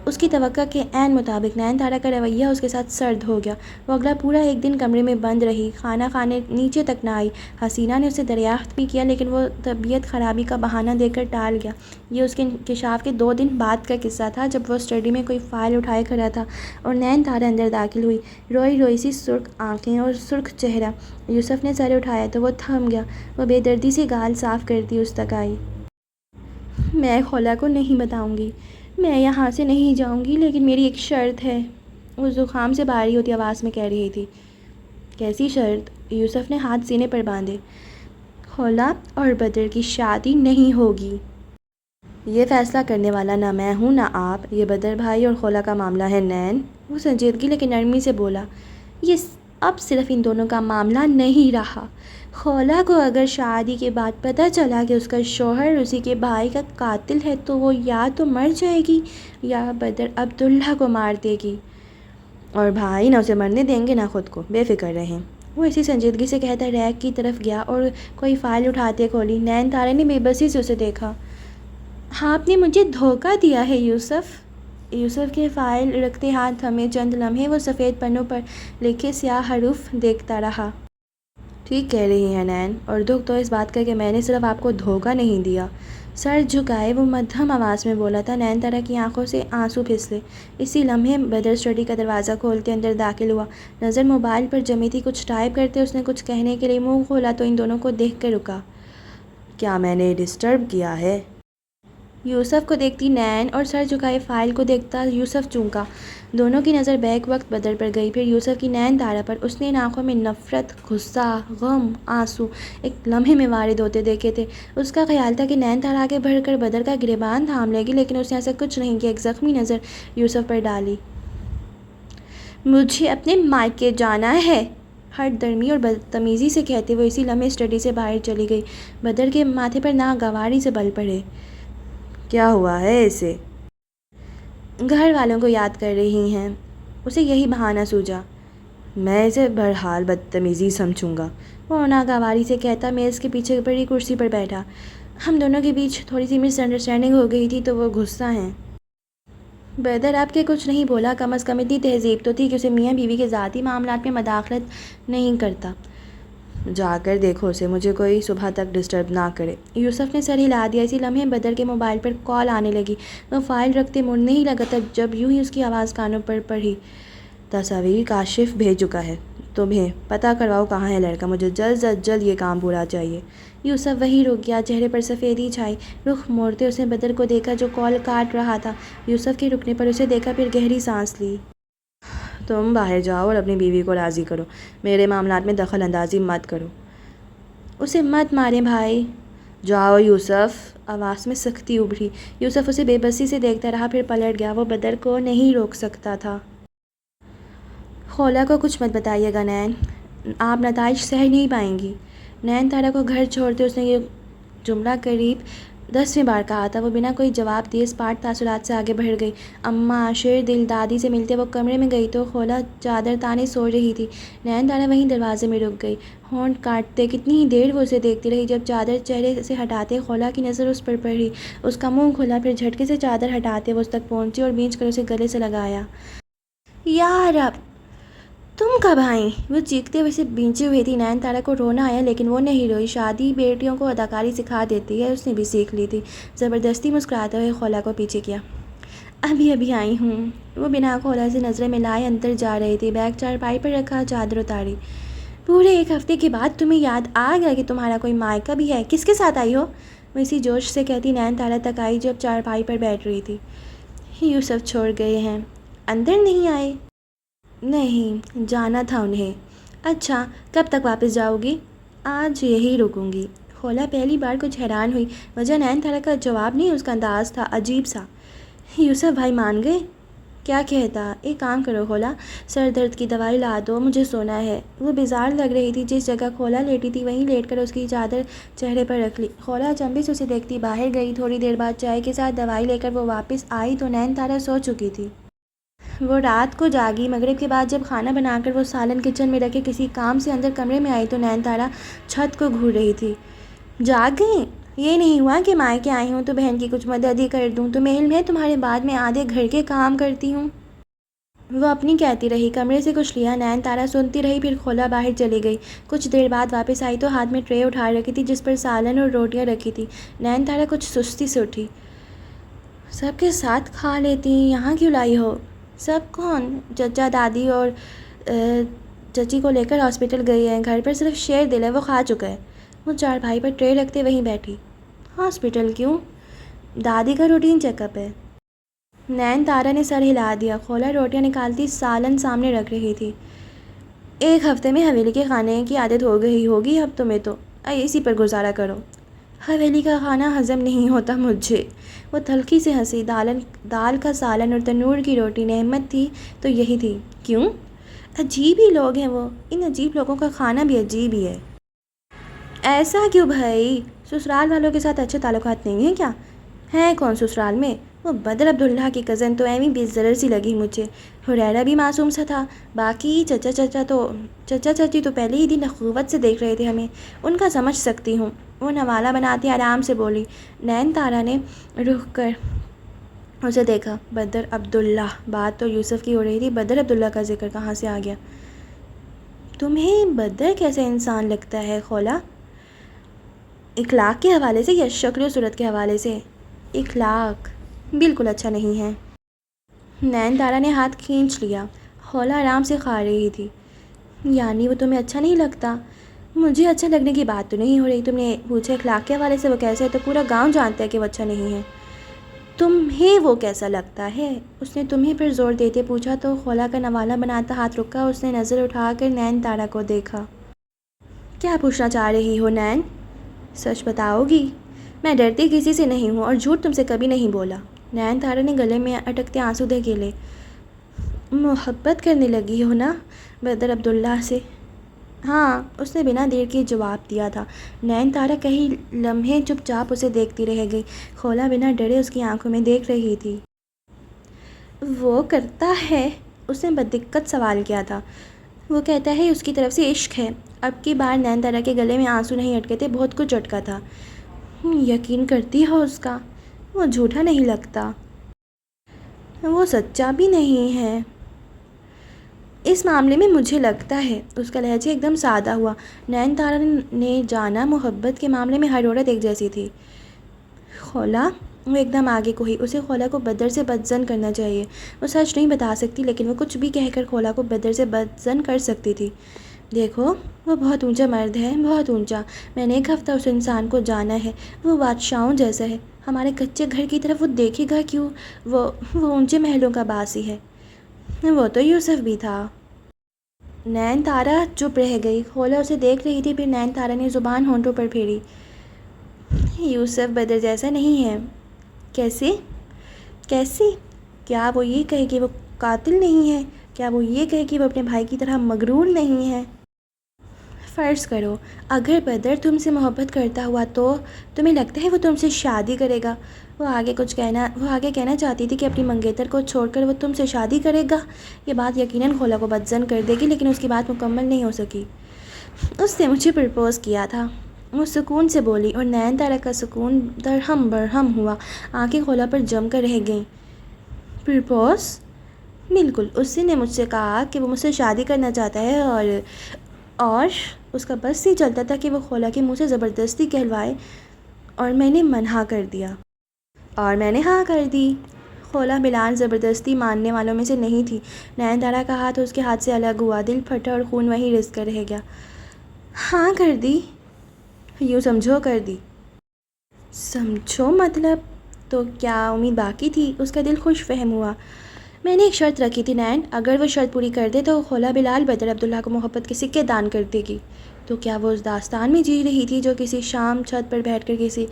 اس کی توقع کے عین مطابق نین تارا کا رویہ اس کے ساتھ سرد ہو گیا۔ وہ اگلا پورا ایک دن کمرے میں بند رہی، کھانا کھانے نیچے تک نہ آئی۔ حسینہ نے اسے دریافت بھی کیا لیکن وہ طبیعت خرابی کا بہانہ دے کر ٹال گیا۔ یہ اس کے انکشاف کے 2 دن بعد کا قصہ تھا، جب وہ اسٹڈی میں کوئی فائل اٹھائے کھڑا تھا اور نین تارا اندر داخل ہوئی، روئی روئی سی سرخ آنکھیں اور سرخ چہرہ۔ یوسف نے سر اٹھایا تو وہ تھم گیا۔ وہ بے دردی سے گال صاف کرتی اس تک آئی۔ میں خولا کو نہیں بتاؤں گی، میں یہاں سے نہیں جاؤں گی، لیکن میری ایک شرط ہے، وہ زکام سے بھاری ہوتی آواز میں کہہ رہی تھی۔ کیسی شرط؟ یوسف نے ہاتھ سینے پر باندھے۔ خولا اور بدر کی شادی نہیں ہوگی۔ یہ فیصلہ کرنے والا نہ میں ہوں نہ آپ، یہ بدر بھائی اور خولا کا معاملہ ہے نین۔ وہ سنجیدگی لیکن نرمی سے بولا، یہ اب صرف ان دونوں کا معاملہ نہیں رہا۔ خولا کو اگر شادی کے بعد پتہ چلا کہ اس کا شوہر اسی کے بھائی کا قاتل ہے تو وہ یا تو مر جائے گی یا بدر عبداللہ کو مار دے گی، اور بھائی نہ اسے مرنے دیں گے نہ خود کو، بے فکر رہیں۔ وہ اسی سنجیدگی سے کہتا ریک کی طرف گیا اور کوئی فائل اٹھاتے کھولی۔ نین تارا نے بے بسی سے اسے دیکھا۔ آپ نے مجھے دھوکہ دیا ہے یوسف۔ یوسف کے فائل رکھتے ہاتھ تھمے چند لمحے وہ سفید پنوں پر لکھے سیاہ حروف دیکھتا رہا۔ ٹھیک کہہ رہی ہیں نین، اور دکھ تو اس بات کا کہ میں نے صرف آپ کو دھوکہ نہیں دیا۔ سر جھکائے وہ مدھم آواز میں بولا تھا۔ نین تارا کی آنکھوں سے آنسو پھسلے۔ اسی لمحے بدر اسٹڈی کا دروازہ کھولتے اندر داخل ہوا۔ نظر موبائل پر جمی تھی، کچھ ٹائپ کرتے اس نے کچھ کہنے کے لیے منہ کھولا تو ان دونوں کو دیکھ کر رکا۔ کیا میں نے ڈسٹرب کیا ہے؟ یوسف کو دیکھتی نین اور سر جھکائے فائل کو دیکھتا یوسف چونکا۔ دونوں کی نظر بیک وقت بدر پر گئی، پھر یوسف کی نین تارا پر۔ اس نے ان آنکھوں میں نفرت، غصہ، غم، آنسو ایک لمحے میں وارد ہوتے دیکھے تھے۔ اس کا خیال تھا کہ نین تارا آگے بڑھ کر بدر کا گریبان تھام لے گی، لیکن اس نے ایسا کچھ نہیں کیا۔ ایک زخمی نظر یوسف پر ڈالی۔ مجھے اپنے مائکے جانا ہے، ہٹ درمی اور بدتمیزی سے کہتے ہوئے اسی لمحے اسٹڈی سے باہر چلی گئی۔ بدر کے ماتھے پر ناگواری سے بل پڑے۔ کیا ہوا ہے اسے؟ گھر والوں کو یاد کر رہی ہیں۔ اسے یہی بہانہ سوجا۔ میں اسے بہرحال بدتمیزی سمجھوں گا، وہ ناگواری سے کہتا میز کے پیچھے بڑی کرسی پر بیٹھا۔ ہم دونوں کے بیچ تھوڑی سی مس انڈرسٹینڈنگ ہو گئی تھی تو وہ غصہ ہیں۔ بدر آپ کے کچھ نہیں بولا، کم از کم اتنی تہذیب تو تھی کہ اسے میاں بیوی کے ذاتی معاملات میں مداخلت نہیں کرتا۔ جا کر دیکھو اسے، مجھے کوئی صبح تک ڈسٹرب نہ کرے۔ یوسف نے سر ہلا دیا۔ اسی لمحے بدر کے موبائل پر کال آنے لگی۔ وہ فائل رکھتے مڑنے ہی لگا تھا جب یوں ہی اس کی آواز کانوں پر پڑی۔ تصاویر کاشف بھیج چکا ہے تمہیں، پتہ کرواؤ کہاں ہے لڑکا، مجھے جلد از جلد یہ کام پورا چاہیے۔ یوسف وہیں رک گیا، چہرے پر سفیدی چھائی۔ رخ موڑتے اس نے بدر کو دیکھا جو کال کاٹ رہا تھا۔ یوسف کے رکنے پر اسے دیکھا، پھر گہری سانس لی۔ تم باہر جاؤ اور اپنی بیوی کو راضی کرو، میرے معاملات میں دخل اندازی مت کرو۔ اسے مت مارے بھائی۔ جاؤ یوسف۔ آواز میں سختی ابھری۔ یوسف اسے بے بسی سے دیکھتا رہا، پھر پلٹ گیا۔ وہ بدر کو نہیں روک سکتا تھا۔ خولا کو کچھ مت بتائیے گا نین، آپ نتائج سہ نہیں پائیں گی۔ نین تارا کو گھر چھوڑتے اس نے یہ جملہ قریب 10ویں بار کہا تھا۔ وہ بنا کوئی جواب دیے اسپاٹ تاثرات سے آگے بڑھ گئی۔ اماں شیر دل دادی سے ملتے وہ کمرے میں گئی تو خولا چادر تانے سو رہی تھی۔ نین تارا وہیں دروازے میں رک گئی، ہونٹ کاٹتے۔ کتنی ہی دیر وہ اسے دیکھتی رہی، جب چادر چہرے سے ہٹاتے خولا کی نظر اس پر پڑی، اس کا منہ کھلا، پھر جھٹکے سے چادر ہٹاتے وہ اس تک پہنچی اور بھینچ کر اسے گلے سے لگایا۔ یا رب، تم کب آئیں؟ وہ چیختے ہوئے اسے بھینچی ہوئی تھی۔ نین تارا کو رونا آیا لیکن وہ نہیں روئی۔ شادی بیٹیوں کو اداکاری سکھا دیتی ہے، اس نے بھی سیکھ لی تھی۔ زبردستی مسکراتے ہوئے خولا کو پیچھے کیا۔ ابھی آئی ہوں۔ وہ بنا خولا سے نظریں ملائے اندر جا رہی تھی۔ بیگ چارپائی پر رکھا، چادر اتاری۔ پورے 1 ہفتے کے بعد تمہیں یاد آ گیا کہ تمہارا کوئی مائکہ بھی ہے؟ کس کے ساتھ آئی ہو؟ وہ اسی جوش سے کہتی نین تارا تک آئی جب چارپائی پر بیٹھ رہی تھی۔ یوسف چھوڑ گئے ہیں، اندر نہیں آئے؟ نہیں، جانا تھا انہیں۔ اچھا، کب تک واپس جاؤ گی؟ آج یہی رکوں گی۔ خولا پہلی بار کچھ حیران ہوئی۔ وجہ نین تارا کا جواب نہیں، اس کا انداز تھا عجیب سا۔ یوسف بھائی مان گئے؟ کیا کہتا؟ ایک کام کرو خولا، سر درد کی دوائی لا دو، مجھے سونا ہے۔ وہ بیزار لگ رہی تھی۔ جس جگہ خولا لیٹی تھی وہیں لیٹ کر اس کی چادر چہرے پر رکھ لی۔ خولا اچنبھے سے اسے دیکھتی باہر گئی۔ تھوڑی دیر بعد چائے کے ساتھ دوائی لے کر وہ واپس آئی تو نین تارا سو چکی تھی۔ وہ رات کو جاگی۔ مغرب کے بعد جب کھانا بنا کر وہ سالن کچن میں رکھے کسی کام سے اندر کمرے میں آئی تو نین تارا چھت کو گھور رہی تھی۔ جاگ گئی؟ یہ نہیں ہوا کہ مائکے آئی ہوں تو بہن کی کچھ مدد ہی کر دوں؟ تمہیں علم ہے تمہارے بعد میں آدھے گھر کے کام کرتی ہوں؟ وہ اپنی کہتی رہی۔ کمرے سے کچھ لیا نین تارا سنتی رہی، پھر خولا باہر چلی گئی۔ کچھ دیر بعد واپس آئی تو ہاتھ میں ٹرے اٹھا رکھی تھی جس پر سالن اور روٹیاں رکھی تھی۔ نین تارا کچھ سستی سے اٹھی۔ سب کے ساتھ کھا لیتی، یہاں کیوں لائی ہو؟ سب کون؟ چچا دادی اور چچی کو لے کر ہاسپٹل گئی ہے، گھر پر صرف شیر دل ہے، وہ کھا چکا ہے۔ وہ چارپائی پر ٹرے رکھتے وہیں بیٹھی۔ ہاسپٹل کیوں؟ دادی کا روٹین چیک اپ ہے۔ نین تارا نے سر ہلا دیا۔ خولا روٹیاں نکالتی سالن سامنے رکھ رہی تھی۔ 1 ہفتے میں حویلی کے کھانے کی عادت ہو گئی ہوگی اب تمہیں تو۔ اسی پر گزارا کرو۔ حویلی کا کھانا ہضم نہیں ہوتا مجھے۔ وہ تلخی سے ہنسی۔ دال کا سالن اور تنور کی روٹی نعمت تھی تو یہی تھی۔ کیوں؟ عجیب ہی لوگ ہیں وہ، ان عجیب لوگوں کا کھانا بھی عجیب ہی ہے۔ ایسا کیوں بھائی؟ سسرال والوں کے ساتھ اچھے تعلقات نہیں ہیں کیا؟ ہیں کون سسرال میں؟ وہ بدر عبداللہ کی کزن تو ایویں بے ضرر سی لگی مجھے۔ حریرہ بھی معصوم سا تھا۔ باقی چچا چچی تو پہلے ہی دن اخوت سے دیکھ رہے تھے ہمیں، ان کا سمجھ سکتی ہوں۔ وہ نوالہ بناتی آرام سے بولی۔ نین تارا نے رک کر اسے دیکھا۔ بدر عبداللہ، بات تو یوسف کی ہو رہی تھی، بدر عبداللہ کا ذکر کہاں سے آ گیا؟ تمہیں بدر کیسے انسان لگتا ہے خولا؟ اخلاق کے حوالے سے یا شکل و صورت کے حوالے سے؟ اخلاق بالکل اچھا نہیں ہے۔ نین تارا نے ہاتھ کھینچ لیا۔ خولا آرام سے کھا رہی تھی۔ یعنی وہ تمہیں اچھا نہیں لگتا؟ مجھے اچھا لگنے کی بات تو نہیں ہو رہی۔ تم نے پوچھا اخلاق کے حوالے سے وہ کیسے ہے تو پورا گاؤں جانتا ہے کہ وہ اچھا نہیں ہے۔ تمہیں وہ کیسا لگتا ہے؟ اس نے تمہیں پر زور دیتے پوچھا تو خولا کا نوالہ بناتا ہاتھ رکا۔ اس نے نظر اٹھا کر نین تارا کو دیکھا۔ کیا پوچھنا چاہ رہی ہو نین؟ سچ بتاؤ گی؟ میں ڈرتی کسی سے نہیں ہوں اور جھوٹ تم سے کبھی نہیں بولا۔ نین تارا نے گلے میں اٹکتے آنسو دھکیلے۔ محبت کرنے لگی ہو نا بدر عبداللہ سے؟ ہاں، اس نے بنا دیر کے جواب دیا تھا۔ نین تارا کئی لمحے چپ چاپ اسے دیکھتی رہ گئی۔ خولا بنا ڈرے اس کی آنکھوں میں دیکھ رہی تھی۔ وہ کرتا ہے؟ اس نے بدقت سوال کیا تھا۔ وہ کہتا ہے اس کی طرف سے عشق ہے۔ اب کی بار نین تارا کے گلے میں آنسو نہیں اٹکے تھے، بہت کچھ اٹکا تھا۔ یقین کرتی ہو اس کا؟ وہ جھوٹا نہیں لگتا۔ وہ سچا بھی نہیں ہے۔ اس معاملے میں مجھے لگتا ہے۔ اس کا لہجہ ایک دم سادہ ہوا۔ نین تارا نے جانا محبت کے معاملے میں ہر عورت ایک جیسی تھی۔ خولا، وہ ایک دم آگے کوئی، اسے خولا کو بدر سے بدظن کرنا چاہیے۔ وہ سچ نہیں بتا سکتی لیکن وہ کچھ بھی کہہ کر خولا کو بدر سے بدظن کر سکتی تھی۔ دیکھو، وہ بہت اونچا مرد ہے، بہت اونچا۔ میں نے ایک ہفتہ اس انسان کو جانا ہے۔ وہ بادشاہوں جیسا ہے۔ ہمارے کچے گھر کی طرف وہ دیکھے گا کیوں؟ وہ اونچے محلوں کا باسی ہے۔ وہ تو یوسف بھی تھا۔ نین تارا چپ رہ گئی۔ خولا اسے دیکھ رہی تھی، پھر نین تارا نے زبان ہونٹوں پر پھیری۔ یوسف بدر جیسا نہیں ہے۔ کیسے؟ کیا وہ یہ کہے کہ وہ قاتل نہیں ہے؟ کیا وہ یہ کہے کہ وہ اپنے بھائی کی طرح مغرور نہیں ہے؟ فرض کرو اگر بدر تم سے محبت کرتا ہوا تو تمہیں لگتا ہے وہ تم سے شادی کرے گا؟ وہ آگے کہنا چاہتی تھی کہ اپنی منگیتر کو چھوڑ کر وہ تم سے شادی کرے گا۔ یہ بات یقیناً خولا کو بدظن کر دے گی لیکن اس کی بات مکمل نہیں ہو سکی۔ اس نے مجھے پرپوز کیا تھا، وہ سکون سے بولی، اور نین تارا کا سکون درہم برہم ہوا۔ آنکھیں خولا پر جم کر رہ گئیں۔ پرپوز؟ بالکل، اس نے مجھ سے کہا کہ وہ مجھ سے شادی کرنا چاہتا ہے اور اس کا بس نہیں چلتا تھا کہ وہ خولا کے منہ سے زبردستی کہلوائے، اور میں نے منع کر دیا۔ اور میں نے ہاں کر دی۔ خولا بلال زبردستی ماننے والوں میں سے نہیں تھی۔ نین تارا کا ہاتھ اس کے ہاتھ سے الگ ہوا، دل پھٹا اور خون وہیں رس کر رہ گیا۔ ہاں کر دی؟ یوں سمجھو کر دی۔ سمجھو مطلب؟ تو کیا امید باقی تھی؟ اس کا دل خوش فہم ہوا۔ میں نے ایک شرط رکھی تھی نین، اگر وہ شرط پوری کر دے تو خولا بلال بدر عبداللہ کو محبت کے سکے دان کر دے گی۔ تو کیا وہ اس داستان میں جی رہی تھی جو کسی شام چھت پر بیٹھ کر کسی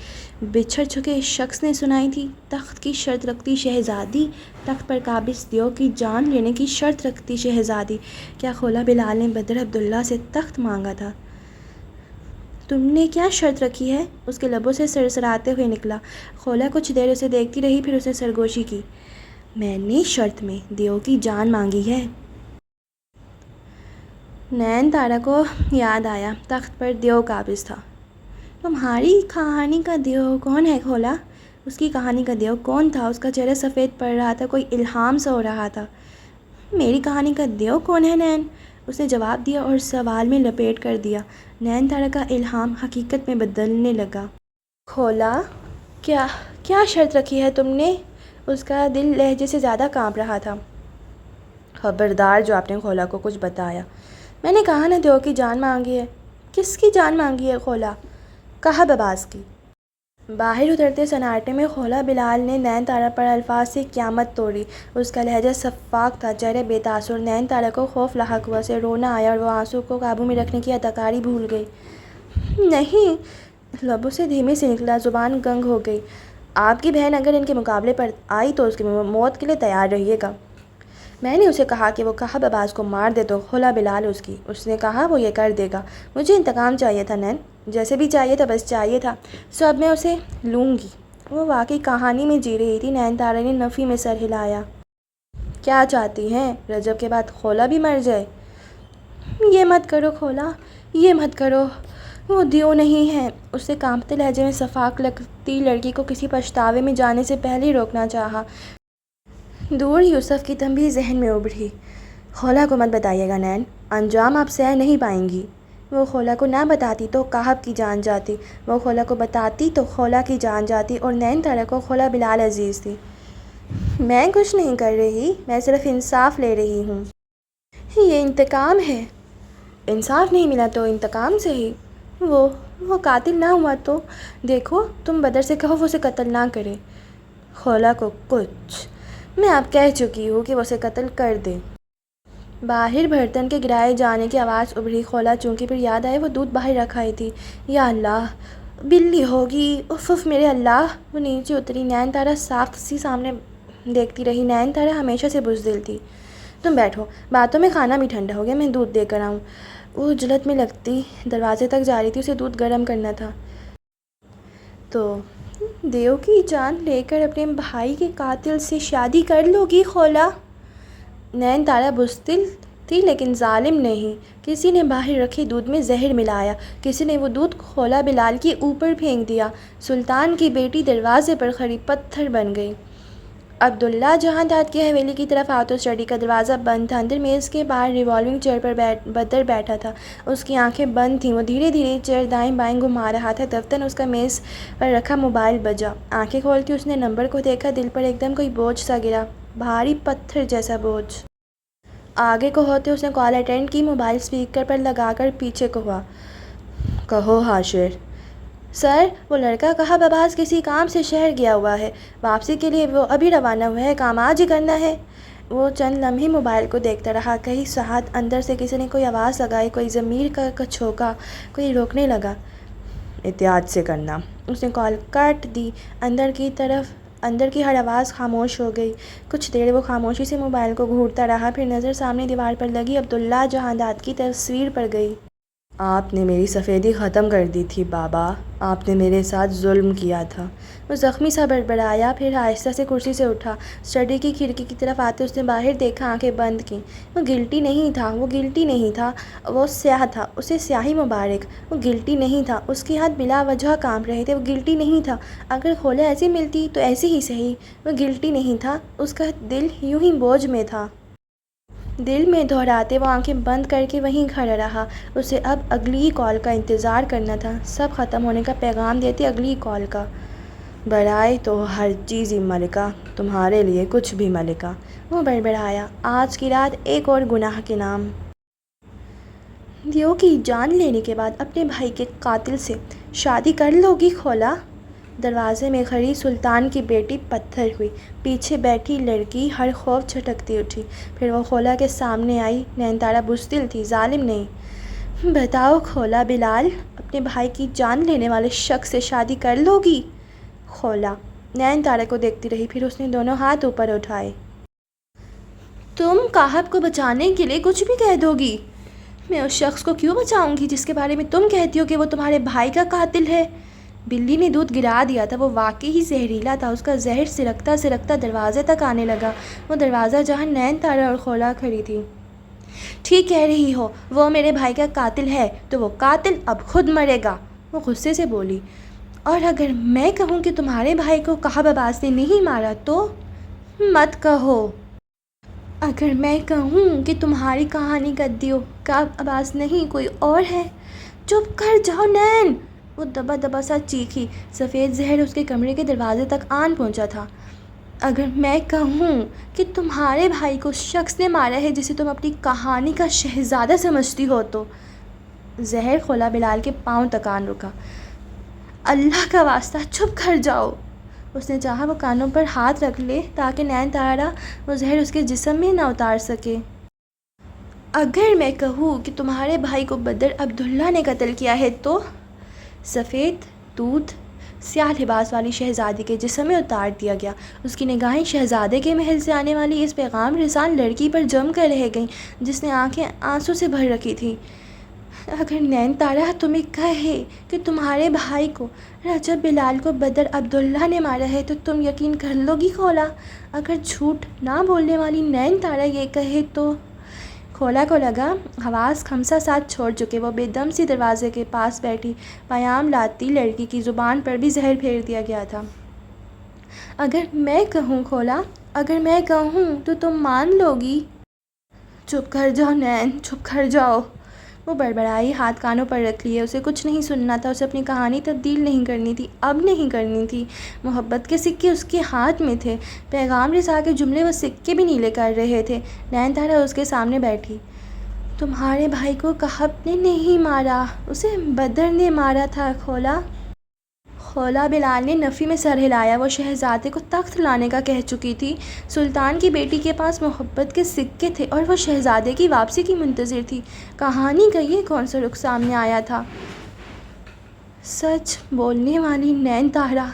بچھڑ چکے شخص نے سنائی تھی؟ تخت کی شرط رکھتی شہزادی، تخت پر قابض دیو کی جان لینے کی شرط رکھتی شہزادی۔ کیا خولا بلال نے بدر عبداللہ سے تخت مانگا تھا؟ تم نے کیا شرط رکھی ہے؟ اس کے لبوں سے سرسراتے ہوئے نکلا۔ خولا کچھ دیر اسے دیکھتی رہی، پھر اس نے سرگوشی کی۔ میں نے شرط میں دیو کی جان مانگی ہے۔ نین تارا کو یاد آیا تخت پر دیو قابض تھا۔ تمہاری کہانی کا دیو کون ہے خولا؟ اس کی کہانی کا دیو کون تھا؟ اس کا چہرہ سفید پڑ رہا تھا، کوئی الہام سا ہو رہا تھا۔ میری کہانی کا دیو کون ہے نین؟ اس نے جواب دیا اور سوال میں لپیٹ کر دیا۔ نین تارا کا الہام حقیقت میں بدلنے لگا۔ خولا، کیا شرط رکھی ہے تم نے؟ اس کا دل لہجے سے زیادہ کانپ رہا تھا۔ خبردار جو آپ نے خولا کو کچھ بتایا۔ میں نے کہا نا دیو کی جان مانگی ہے۔ کس کی جان مانگی ہے خولا؟ کہا بباز کی۔ باہر اترتے سناٹے میں خولا بلال نے نین تارا پر الفاظ سے قیامت توڑی۔ اس کا لہجہ شفاف تھا، چہرے بے تاثر۔ نین تارا کو خوف لاحق ہوا، اسے رونا آیا اور وہ آنسو کو قابو میں رکھنے کی اداکاری بھول گئی۔ نہیں، لبوں سے دھیمے سے نکلا، زبان گنگ ہو گئی۔ آپ کی بہن اگر ان کے مقابلے پر آئی تو اس کی موت کے لیے تیار رہیے گا۔ میں نے اسے کہا کہ وہ کہاب عباس کو مار دے تو کھولا بلال اس نے کہا وہ یہ کر دے گا۔ مجھے انتقام چاہیے تھا نین، جیسے بھی چاہیے تھا، بس چاہیے تھا، سو اب میں اسے لوں گی۔ وہ واقعی کہانی میں جی رہی تھی۔ نین تارا نے نفی میں سر ہلایا۔ کیا چاہتی ہیں؟ رجب کے بعد کھولا بھی مر جائے؟ یہ مت کرو کھولا، یہ مت کرو، وہ دیو نہیں ہے۔ اس سے کانپتے لہجے میں صفاق لگتی لڑکی کو کسی پچھتاوے میں جانے سے پہلے ہی روکنا چاہا۔ دور یوسف کی تنبیہ ذہن میں ابھری۔ کھولا کو مت بتائیے گا نین، انجام آپ سہ نہیں پائیں گی۔ وہ کھولا کو نہ بتاتی تو کہاب کی جان جاتی، وہ کھولا کو بتاتی تو کھولا کی جان جاتی، اور نین تارا کو کھولا بلال عزیز تھی۔ میں کچھ نہیں کر رہی، میں صرف انصاف لے رہی ہوں۔ یہ انتقام ہے۔ انصاف نہیں ملا تو انتقام سے ہی۔ وہ قاتل نہ ہوا تو دیکھو، تم بدر سے کہو وہ اسے قتل نہ کرے۔ کھولا کو کچھ میں اب کہہ چکی ہوں کہ وہ اسے قتل کر دے۔ باہر برتن کے گرائے جانے کی آواز ابھری۔ کھولا چونکہ پھر یاد آئے وہ دودھ باہر رکھ آئی تھی۔ یا اللہ، بلی ہوگی، اف اف میرے اللہ۔ وہ نیچے اتری۔ نین تارا صاف سی سامنے دیکھتی رہی۔ نین تارا ہمیشہ سے بزدل تھی۔ تم بیٹھو، باتوں میں کھانا بھی ٹھنڈا ہو گیا، میں دودھ دے کر آؤں۔ وہ جلد میں لگتی دروازے تک جا رہی تھی، اسے دودھ گرم کرنا تھا۔ تو دیو کی جان لے کر اپنے بھائی کے قاتل سے شادی کر لو گی کھولا؟ نین تارا بزدل تھی لیکن ظالم نہیں۔ کسی نے باہر رکھے دودھ میں زہر ملایا، کسی نے وہ دودھ کھولا بلال کے اوپر پھینک دیا۔ سلطان کی بیٹی دروازے پر کھڑی پتھر بن گئی۔ عبداللہ جہاں داد کی حویلی کی طرف آٹو اسٹڈی کا دروازہ بند تھا۔ اندر میز کے باہر ریوالونگ چیئر پر بدر بیٹھا تھا، اس کی آنکھیں بند تھیں۔ وہ دھیرے دھیرے چیئر دائیں بائیں گھما رہا تھا۔ دفتر اس کا میز پر رکھا موبائل بجا۔ آنکھیں کھولتی اس نے نمبر کو دیکھا۔ دل پر ایک دم کوئی بوجھ سا گرا، بھاری پتھر جیسا بوجھ۔ آگے کو ہوتے اس نے کال اٹینڈ کی، موبائل اسپیکر پر لگا کر پیچھے کو ہوا۔ کہو حاشر۔ سر، وہ لڑکا کہاب عباس کسی کام سے شہر گیا ہوا ہے، واپسی کے لیے وہ ابھی روانہ ہوا ہے، کام آج ہی کرنا ہے۔ وہ چند لمحے موبائل کو دیکھتا رہا۔ کہیں ساتھ اندر سے کسی نے کوئی آواز لگائی، کوئی ضمیر کا کچھوکا، کوئی روکنے لگا۔ احتیاط سے کرنا۔ اس نے کال کاٹ دی۔ اندر کی ہر آواز خاموش ہو گئی۔ کچھ دیر وہ خاموشی سے موبائل کو گھورتا رہا، پھر نظر سامنے دیوار پر لگی عبداللہ جہاں داد کی تصویر پر گئی۔ آپ نے میری سفیدی ختم کر دی تھی بابا، آپ نے میرے ساتھ ظلم کیا تھا۔ وہ زخمی سا بڑبڑایا، پھر آہستہ سے کرسی سے اٹھا۔ اسٹڈی کی کھڑکی کی طرف آتے اس نے باہر دیکھا، آنکھیں بند کیں۔ وہ گلٹی نہیں تھا، وہ گلٹی نہیں تھا، وہ سیاہ تھا، اسے سیاہی مبارک۔ وہ گلٹی نہیں تھا، اس کے ہاتھ بلا وجہ کانپ رہے تھے۔ وہ گلٹی نہیں تھا، اگر کھولا ایسی ملتی تو ایسی ہی صحیح۔ وہ گلٹی نہیں تھا، اس کا دل یوں ہی بوجھ میں تھا۔ دل میں دہراتے وہ آنکھیں بند کر کے وہیں کھڑا رہا۔ اسے اب اگلی کال کا انتظار کرنا تھا، سب ختم ہونے کا پیغام دیتے اگلی کال کا۔ برائے تو ہر چیز ملکہ، تمہارے لیے کچھ بھی ملکہ۔ وہ بڑبڑایا، آج کی رات ایک اور گناہ کے نام۔ دیو کی جان لینے کے بعد اپنے بھائی کے قاتل سے شادی کر لو گی کھولا؟ دروازے میں کھڑی سلطان کی بیٹی پتھر ہوئی۔ پیچھے بیٹھی لڑکی ہر خوف چھٹکتی اٹھی۔ پھر وہ کھولا کے سامنے آئی۔ نین تارا بزدل تھی، ظالم نہیں۔ بتاؤ کھولا بلال، اپنے بھائی کی جان لینے والے شخص سے شادی کر لو گی؟ کھولا نین تارا کو دیکھتی رہی، پھر اس نے دونوں ہاتھ اوپر اٹھائے۔ تم کہاب کو بچانے کے لیے کچھ بھی کہہ دو گی؟ میں اس شخص کو کیوں بچاؤں گی جس کے بارے میں تم کہتی ہو کہ وہ تمہارے بھائی کا قاتل ہے؟ بلی نے دودھ گرا دیا تھا، وہ واقعی ہی زہریلا تھا۔ اس کا زہر سرکتا سرکتا دروازے تک آنے لگا، وہ دروازہ جہاں نین تارا اور کھولا کھڑی تھی۔ ٹھیک کہہ رہی ہو، وہ میرے بھائی کا قاتل ہے تو وہ قاتل اب خود مرے گا، وہ غصے سے بولی۔ اور اگر میں کہوں کہ تمہارے بھائی کو کہاب عباس نے نہیں مارا تو؟ مت کہو۔ اگر میں کہوں کہ تمہاری کہانی کا دیو کہاب عباس نہیں کوئی اور ہے؟ چپ کر جاؤ نین، وہ دبا دبا سا چیخی۔ سفید زہر اس کے کمرے کے دروازے تک آن پہنچا تھا۔ اگر میں کہوں کہ تمہارے بھائی کو اس شخص نے مارا ہے جسے تم اپنی کہانی کا شہزادہ سمجھتی ہو تو؟ زہر کھولا بلال کے پاؤں تک آن رکا۔ اللہ کا واسطہ چپ کر جاؤ۔ اس نے چاہا وہ کانوں پر ہاتھ رکھ لے تاکہ نین تارا وہ زہر اس کے جسم میں نہ اتار سکے۔ اگر میں کہوں کہ تمہارے بھائی کو بدر عبداللہ نے قتل کیا ہے تو؟ سفید دودھ سیاہ لباس والی شہزادی کے جسم میں اتار دیا گیا۔ اس کی نگاہیں شہزادے کے محل سے آنے والی اس پیغام رسان لڑکی پر جم کر رہ گئیں جس نے آنکھیں آنسو سے بھر رکھی تھیں۔ اگر نین تارا تمہیں کہے کہ تمہارے بھائی کو رجب بلال کو بدر عبداللہ نے مارا ہے تو تم یقین کر لو گی خولا؟ اگر جھوٹ نہ بولنے والی نین تارا یہ کہے تو؟ خولا کو لگا حواس خمسہ ساتھ چھوڑ چکے وہ بے دم سی دروازے کے پاس بیٹھی پیام لاتی لڑکی کی زبان پر بھی زہر پھیر دیا گیا تھا۔ اگر میں کہوں خولا، اگر میں کہوں تو تم مان لو گی؟ چپ کر جاؤ نین، چپ کر جاؤ۔ وہ بڑبڑائی، ہاتھ کانوں پر رکھ لیے۔ اسے کچھ نہیں سننا تھا، اسے اپنی کہانی تبدیل نہیں کرنی تھی، اب نہیں کرنی تھی۔ محبت کے سکے اس کے ہاتھ میں تھے، پیغام رساں کے جملے وہ سکے بھی نیلے کر رہے تھے۔ نین تارا اس کے سامنے بیٹھی۔ تمہارے بھائی کو کہب نے نہیں مارا، اسے بدر نے مارا تھا خولا۔ خولا بلال نے نفی میں سر ہلایا۔ وہ شہزادے کو تخت لانے کا کہہ چکی تھی۔ سلطان کی بیٹی کے پاس محبت کے سکے تھے اور وہ شہزادے کی واپسی کی منتظر تھی۔ کہانی کا یہ کون سا رخ سامنے آیا تھا؟ سچ بولنے والی نین تارا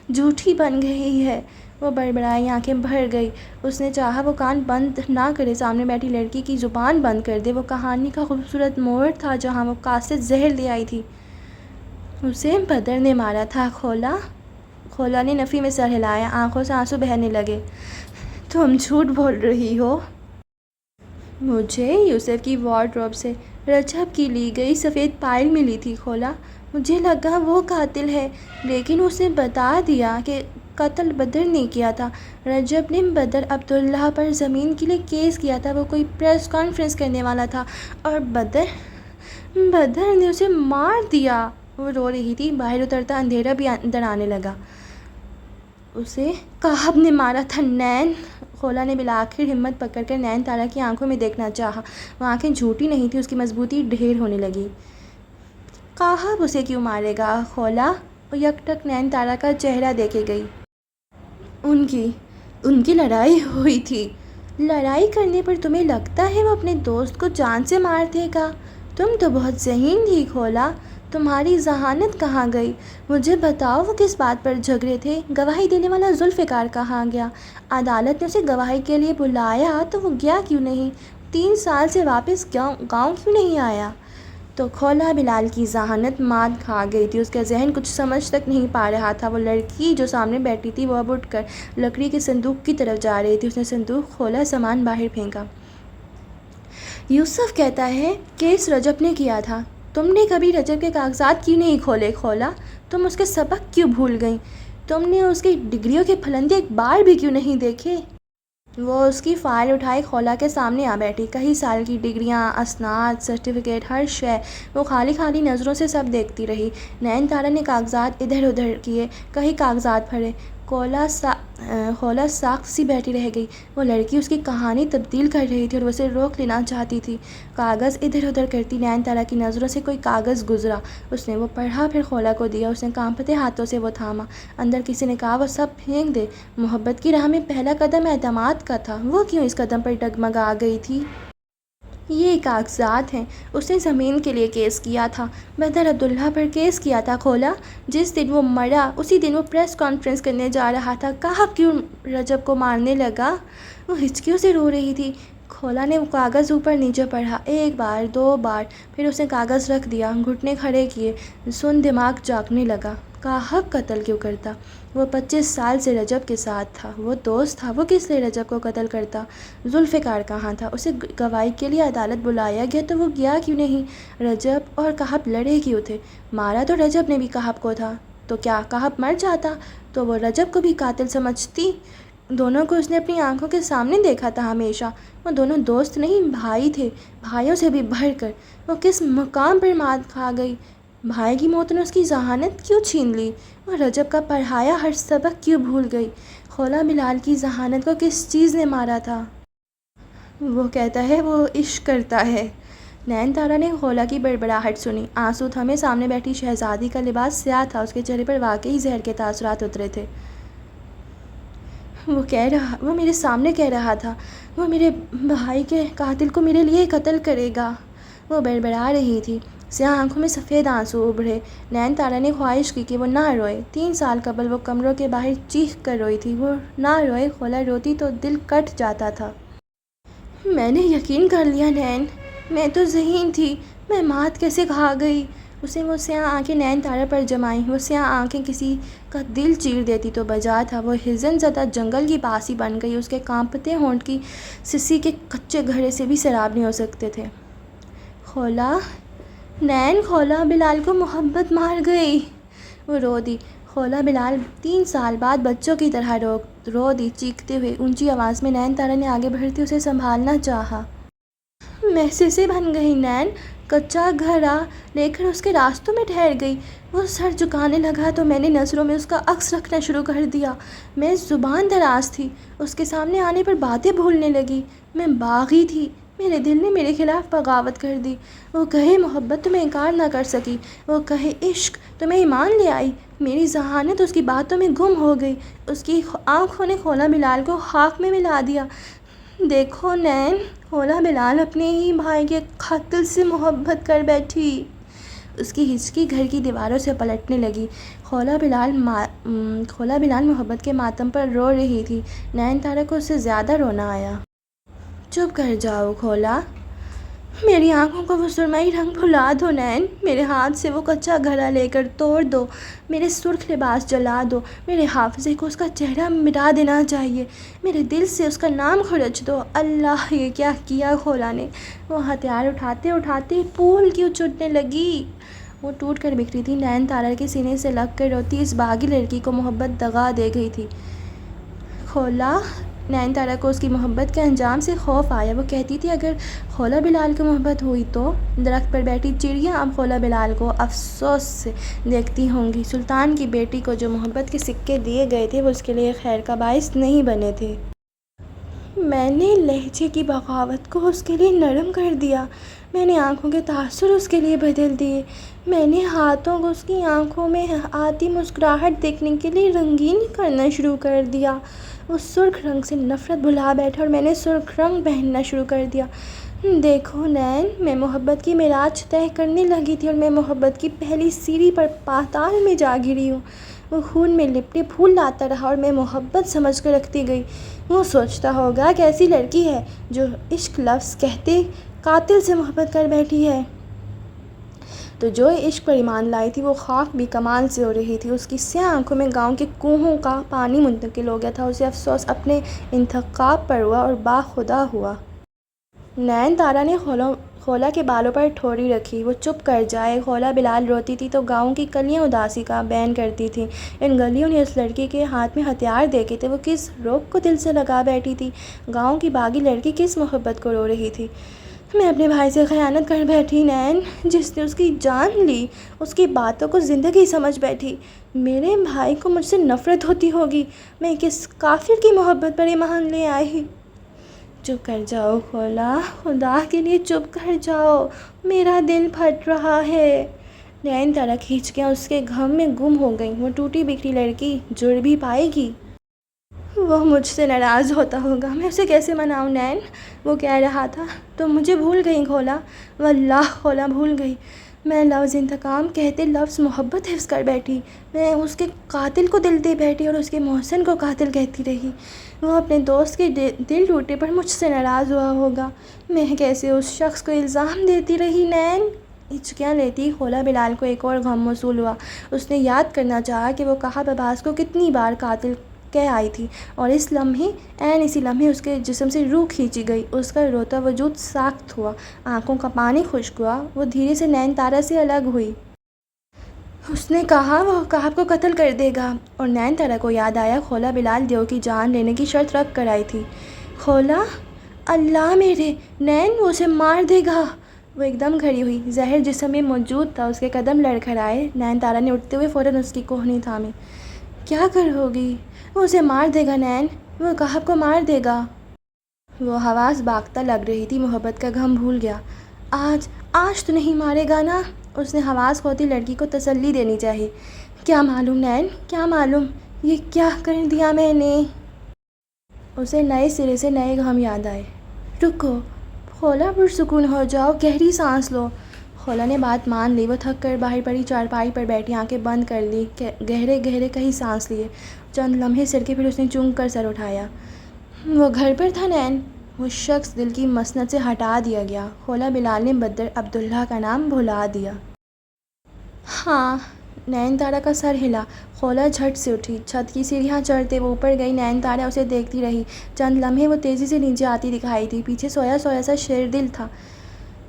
جھوٹی بن گئی ہے۔ وہ بڑبڑائی، آنکھیں بھر گئی۔ اس نے چاہا وہ کان بند نہ کرے، سامنے بیٹھی لڑکی کی زبان بند کر دے۔ وہ کہانی کا خوبصورت موڑ تھا جہاں وہ قاصد زہر لے آئی تھی۔ اسے بدر نے مارا تھا خولا۔ خولا نے نفی میں سر ہلایا، آنکھوں سے آنسو بہنے لگے۔ تم جھوٹ بول رہی ہو۔ مجھے یوسف کی وارڈروب سے رجب کی لی گئی سفید پائل ملی تھی خولا۔ مجھے لگا وہ قاتل ہے، لیکن اس نے بتا دیا کہ قتل بدر نے کیا تھا۔ رجب نے بدر عبداللہ پر زمین کے لیے کیس کیا تھا۔ وہ کوئی پریس کانفرنس کرنے والا تھا اور بدر نے اسے مار دیا۔ وہ رو رہی تھی، باہر اترتا اندھیرا بھی اندر آنے لگا۔ اسے کہب نے مارا تھا نین۔ خولا نے بالآخر ہمت پکڑ کر نین تارا کی آنکھوں میں دیکھنا چاہا۔ وہ آنکھیں جھوٹی نہیں تھیں، اس کی مضبوطی ڈھیر ہونے لگی۔ کہب اسے کیوں مارے گا خولا؟ وہ یکٹک نین تارا کا چہرہ دیکھے گئی۔ ان کی لڑائی ہوئی تھی۔ لڑائی کرنے پر تمہیں لگتا ہے وہ اپنے دوست کو جان سے مار دے گا؟ تم تو بہت ذہین تھی خولا۔ تمہاری ذہانت کہاں گئی؟ مجھے بتاؤ وہ کس بات پر جھگڑے تھے؟ گواہی دینے والا ذوالفقار کہاں گیا؟ عدالت نے اسے گواہی کے لیے بلایا تو وہ گیا کیوں نہیں؟ 3 سال سے واپس گاؤں کیوں نہیں آیا؟ تو خولا بلال کی ذہانت مات کھا گئی تھی، اس کا ذہن کچھ سمجھ تک نہیں پا رہا تھا۔ وہ لڑکی جو سامنے بیٹھی تھی وہ اب اٹھ کر لکڑی کے صندوق کی طرف جا رہی تھی۔ اس نے صندوق کھولا، سامان باہر پھینکا۔ یوسف کہتا ہے کیس رجب نے کیا تھا۔ تم نے کبھی رجب کے کاغذات کیوں نہیں کھولے خولا؟ تم اس کے سبق کیوں بھول گئیں؟ تم نے اس کی ڈگریوں کے پھلندے ایک بار بھی کیوں نہیں دیکھے؟ وہ اس کی فائل اٹھائی خولا کے سامنے آ بیٹھی۔ کئی سال کی ڈگریاں، اسناد، سرٹیفکیٹ، ہر شے۔ وہ خالی نظروں سے سب دیکھتی رہی۔ نین تارا نے کاغذات ادھر ادھر کیے، کئی کاغذات پھڑے۔ خولا ساکت سی بیٹھی رہ گئی۔ وہ لڑکی اس کی کہانی تبدیل کر رہی تھی اور وہ اسے روک لینا چاہتی تھی۔ کاغذ ادھر ادھر کرتی نین تارا کی نظروں سے کوئی کاغذ گزرا۔ اس نے وہ پڑھا، پھر خولا کو دیا۔ اس نے کانپتے ہاتھوں سے وہ تھاما۔ اندر کسی نے کہا وہ سب پھینک دے۔ محبت کی راہ میں پہلا قدم اعتماد کا تھا، وہ کیوں اس قدم پر ڈگمگا گئی تھی؟ یہ کاغذات ہیں۔ اس نے زمین کے لیے کیس کیا تھا، بدر عبداللہ پر کیس کیا تھا خولا۔ جس دن وہ مرا اسی دن وہ پریس کانفرنس کرنے جا رہا تھا۔ کہب کیوں رجب کو مارنے لگا؟ وہ ہچکیوں سے رو رہی تھی۔ خولا نے وہ کاغذ اوپر نیچے پڑھا، 1 بار 2 بار، پھر اس نے کاغذ رکھ دیا، گھٹنے کھڑے کیے۔ سن دماغ جاگنے لگا۔ کہب قتل کیوں کرتا؟ وہ 25 سال سے رجب کے ساتھ تھا، وہ دوست تھا، وہ کس لیے رجب کو قتل کرتا؟ ذوالفقار کہاں تھا؟ اسے گواہی کے لیے عدالت بلایا گیا تو وہ گیا کیوں نہیں؟ رجب اور کہب لڑے کیوں تھے؟ مارا تو رجب نے بھی کہب کو تھا، تو کیا کہب مر جاتا تو وہ رجب کو بھی قاتل سمجھتی؟ دونوں کو اس نے اپنی آنکھوں کے سامنے دیکھا تھا ہمیشہ۔ وہ دونوں دوست نہیں، بھائی تھے، بھائیوں سے بھی بڑھ کر۔ وہ کس مقام پر مات کھا گئی؟ بھائی کی موت نے اس کی ذہانت کیوں چھین لی؟ وہ رجب کا پڑھایا ہر سبق کیوں بھول گئی؟ خولا بلال کی ذہانت کو کس چیز نے مارا تھا؟ وہ کہتا ہے وہ عشق کرتا ہے۔ نین تارا نے خولا کی بڑبڑاہٹ سنی، آنسو تھمے۔ سامنے بیٹھی شہزادی کا لباس سیاہ تھا، اس کے چہرے پر واقعی زہر کے تاثرات اترے تھے۔ وہ میرے سامنے کہہ رہا تھا وہ میرے بھائی کے قاتل کو میرے لیے قتل کرے گا۔ وہ بڑبڑا رہی تھی۔ سیاہ آنکھوں میں سفید آنسو ابھرے۔ نین تارا نے خواہش کی کہ وہ نہ روئے۔ 3 سال قبل وہ کمروں کے باہر چیخ کر روئی تھی۔ وہ نہ روئے، خولا روتی تو دل کٹ جاتا تھا۔ میں نے یقین کر لیا نین، میں تو ذہین تھی، میں مات کیسے کھا گئی۔ اسے وہ سیاہ آنکھیں نین تارا پر جمائیں۔ وہ سیاہ آنکھیں کسی کا دل چیر دیتی تو بجا تھا۔ وہ حزن زدہ جنگل کی باسی بن گئی۔ اس کے کانپتے ہونٹ کی سسی کے کچے گھڑے سے بھی سیراب نہیں ہو سکتے تھے۔ خولا، نین، خولا بلال کو محبت مار گئی۔ وہ رو دی۔ خولا بلال 3 سال بعد بچوں کی طرح رو دی، چیختے ہوئے۔ اونچی آواز میں نین تارا نے آگے بڑھتے اسے سنبھالنا چاہا۔ میں سیسے بن گئی نین، کچا گھڑا لے کر اس کے راستوں میں ٹھہر گئی۔ وہ سر جھکانے لگا تو میں نے نظروں میں اس کا عکس رکھنا شروع کر دیا۔ میں زبان دراز تھی، اس کے سامنے آنے پر باتیں بھولنے لگی۔ میں باغی تھی، میرے دل نے میرے خلاف بغاوت کر دی۔ وہ کہے محبت تو میں انکار نہ کر سکی، وہ کہے عشق تو میں ایمان لے آئی۔ میری ذہانت اس کی باتوں میں گم ہو گئی۔ اس کی آنکھوں نے خولا بلال کو خاک میں ملا دیا۔ دیکھو نین، خولا بلال اپنے ہی بھائی کے قاتل سے محبت کر بیٹھی۔ اس کی ہچکی گھر کی دیواروں سے پلٹنے لگی۔ خولا بلال محبت کے ماتم پر رو رہی تھی۔ نین تارا کو اس سے زیادہ رونا آیا۔ چپ کر جاؤ خولا، میری آنکھوں کو وہ سرمئی رنگ بھلا دو نین، میرے ہاتھ سے وہ کچا گھڑا لے کر توڑ دو، میرے سرخ لباس جلا دو، میرے حافظے کو اس کا چہرہ مٹا دینا چاہیے، میرے دل سے اس کا نام کھرچ دو۔ اللہ، یہ کیا کیا خولا نے؟ وہ ہتھیار اٹھاتے اٹھاتے پھول کی چھوٹنے لگی۔ وہ ٹوٹ کر بکھری تھی۔ نین تارا کے سینے سے لگ کر روتی اس باغی لڑکی کو محبت دغا دے گئی تھی۔ خولا، نین تارا کو اس کی محبت کے انجام سے خوف آیا۔ وہ کہتی تھی اگر خولا بلال کو محبت ہوئی تو درخت پر بیٹھی چڑیاں اب خولا بلال کو افسوس سے دیکھتی ہوں گی۔ سلطان کی بیٹی کو جو محبت کے سکے دیے گئے تھے وہ اس کے لیے خیر کا باعث نہیں بنے تھے۔ میں نے لہجے کی بغاوت کو اس کے لیے نرم کر دیا، میں نے آنکھوں کے تاثر اس کے لیے بدل دیے، میں نے ہاتھوں کو اس کی آنکھوں میں آتی مسکراہٹ دیکھنے کے لیے رنگین کرنا شروع کر دیا۔ وہ سرخ رنگ سے نفرت بھلا بیٹھا اور میں نے سرخ رنگ پہننا شروع کر دیا۔ دیکھو نین، میں محبت کی معراج طے کرنے لگی تھی اور میں محبت کی پہلی سیڑھی پر پاتال میں جا گری ہوں۔ وہ خون میں لپٹے پھول لاتا رہا اور میں محبت سمجھ کر رکھتی گئی۔ وہ سوچتا ہوگا کیسی لڑکی ہے جو عشق لفظ کہتے قاتل سے محبت کر بیٹھی ہے۔ تو جو عشق پر ایمان لائی تھی وہ خاک بھی کمال سے ہو رہی تھی۔ اس کی سیاہ آنکھوں میں گاؤں کے کنوؤں کا پانی منتقل ہو گیا تھا۔ اسے افسوس اپنے انتخاب پر ہوا اور باخدا ہوا۔ نین تارا نے خولا کے بالوں پر ٹھوڑی رکھی۔ وہ چپ کر جائے۔ خولا بلال روتی تھی تو گاؤں کی کلیاں اداسی کا بیان کرتی تھیں۔ ان گلیوں نے اس لڑکی کے ہاتھ میں ہتھیار دیکھے تھے۔ وہ کس روگ کو دل سے لگا بیٹھی تھی؟ گاؤں کی باغی لڑکی کس محبت کو رو رہی تھی؟ میں اپنے بھائی سے خیانت کر بیٹھی نین، جس نے اس کی جان لی، اس کی باتوں کو زندگی سمجھ بیٹھی۔ میرے بھائی کو مجھ سے نفرت ہوتی ہوگی، میں کس کافر کی محبت پر ایمان لے آئی۔ چپ کر جاؤ خولا، خدا کے لیے چپ کر جاؤ، میرا دل پھٹ رہا ہے۔ نین تارا کھینچیاں اس کے غم میں گم ہو گئیں۔ وہ ٹوٹی بکھری لڑکی جڑ بھی پائے گی؟ وہ مجھ سے ناراض ہوتا ہوگا، میں اسے کیسے مناؤں نین؟ وہ کہہ رہا تھا تم مجھے بھول گئی خولا۔ واللہ خولا بھول گئی۔ میں لفظ انتقام کہتے لفظ محبت حفظ کر بیٹھی۔ میں اس کے قاتل کو دل دے بیٹھی اور اس کے محسن کو قاتل کہتی رہی۔ وہ اپنے دوست کے دل ٹوٹے پر مجھ سے ناراض ہوا ہوگا، میں کیسے اس شخص کو الزام دیتی رہی نین؟ ہچکیاں لیتی خولا بلال کو ایک اور غم موصول ہوا۔ اس نے یاد کرنا چاہا کہ وہ کہا عباس کو کتنی بار قاتل کہہ آئی تھی، اور اسی لمحے اس کے جسم سے روح کھینچی گئی۔ اس کا روتا وجود ساخت ہوا، آنکھوں کا پانی خشک ہوا۔ وہ دھیرے سے نین تارا سے الگ ہوئی۔ اس نے کہا وہ عقاب کو قتل کر دے گا، اور نین تارا کو یاد آیا خولا بلال دیو کی جان لینے کی شرط رکھ کر آئی تھی۔ خولا، اللہ میرے، نین وہ اسے مار دے گا۔ وہ ایک دم کھڑی ہوئی، زہر جسم میں موجود تھا۔ اس کے قدم لڑکھڑائے۔ نین تارا نے اٹھتے ہوئے فوراً اس کی کوہنی تھامی۔ کیا کرو گی؟ وہ اسے مار دے گا نین، وہ عقاب کو مار دے گا۔ وہ حواس باختہ لگ رہی تھی، محبت کا غم بھول گیا۔ آج تو نہیں مارے گا نا؟ اس نے حواس کھوتی لڑکی کو تسلی دینی چاہی۔ کیا معلوم نین، کیا معلوم، یہ کیا کر دیا میں نے؟ اسے نئے سرے سے نئے غم یاد آئے۔ رکو، خولا پرسکون ہو جاؤ، گہری سانس لو۔ خولا نے بات مان لی، وہ تھک کر باہر پڑی چارپائی پر بیٹھی، آنکھیں بند کر لی، گہرے گہرے کئی سانس لیے، چند لمحے سرکے، پھر اس نے چونک کر سر اٹھایا۔ وہ گھر پر تھا نین، وہ شخص دل کی مسند سے ہٹا دیا گیا۔ خولا بلال نے بدر عبداللہ کا نام بھلا دیا۔ ہاں، نین تارا کا سر ہلا۔ خولا جھٹ سے اٹھی، چھت کی سیڑھیاں چڑھتے وہ اوپر گئی۔ نین تارا اسے دیکھتی رہی، چند لمحے وہ تیزی سے نیچے آتی دکھائی دی، پیچھے سویا سویا سا شیر دل تھا۔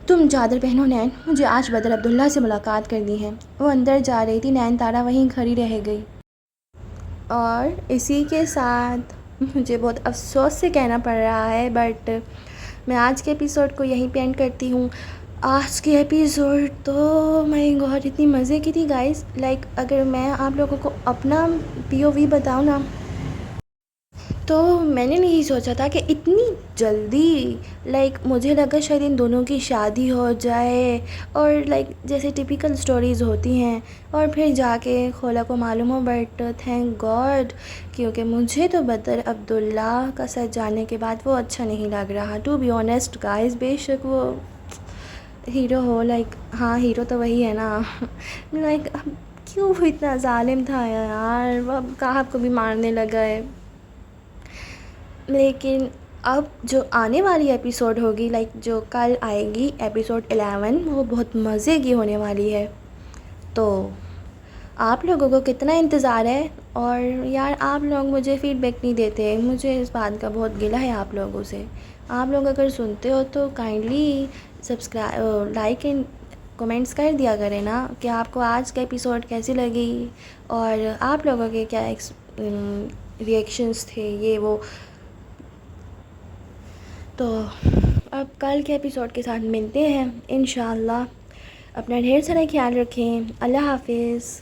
تم چادر پہنو نین، مجھے آج بدر عبداللہ سے ملاقات کرنی ہے۔ وہ اندر جا رہی تھی، نین تارا وہیں کھڑی رہ گئی۔ اور اسی کے ساتھ مجھے بہت افسوس سے کہنا پڑ رہا ہے، بٹ میں آج کے ایپیسوڈ کو یہیں پہ اینڈ کرتی ہوں۔ آج کی ایپیسوڈ تو مائی گاڈ اتنی مزے کی تھی گائز، لائک اگر میں آپ لوگوں کو اپنا پی او وی بتاؤں نا، تو میں نے نہیں سوچا تھا کہ اتنی جلدی، لائک مجھے لگا شاید ان دونوں کی شادی ہو جائے، اور لائک جیسے ٹپیکل سٹوریز ہوتی ہیں، اور پھر جا کے خولا کو معلوم ہو، بٹ تھینک گاڈ، کیونکہ مجھے تو بدر عبداللہ کا سچ جاننے کے بعد وہ اچھا نہیں لگ رہا، ٹو بی آنیسٹ گائز۔ بے شک وہ ہیرو ہو، لائک ہاں ہیرو تو وہی ہے نا، لائک کیوں وہ اتنا ظالم تھا یار، وہ کہاں کو بھی مارنے لگا ہے۔ لیکن اب جو آنے والی ایپیسوڈ ہوگی، لائک جو کل آئے گی ایپیسوڈ 11، وہ بہت مزے کی ہونے والی ہے۔ تو آپ لوگوں کو کتنا انتظار ہے؟ اور یار آپ لوگ مجھے فیڈ بیک نہیں دیتے، مجھے اس بات کا بہت گلہ ہے آپ لوگوں سے۔ آپ لوگ اگر سنتے ہو تو kindly subscribe, like and comments کر دیا کریں نا، کہ آپ کو آج کا ایپیسوڈ کیسی لگی، اور آپ لوگوں کے کیا ریئیکشنس تھے، یہ وہ۔ تو اب کل کے ایپیسوڈ کے ساتھ ملتے ہیں انشاءاللہ۔ اپنا ڈھیر سارا خیال رکھیں۔ اللہ حافظ۔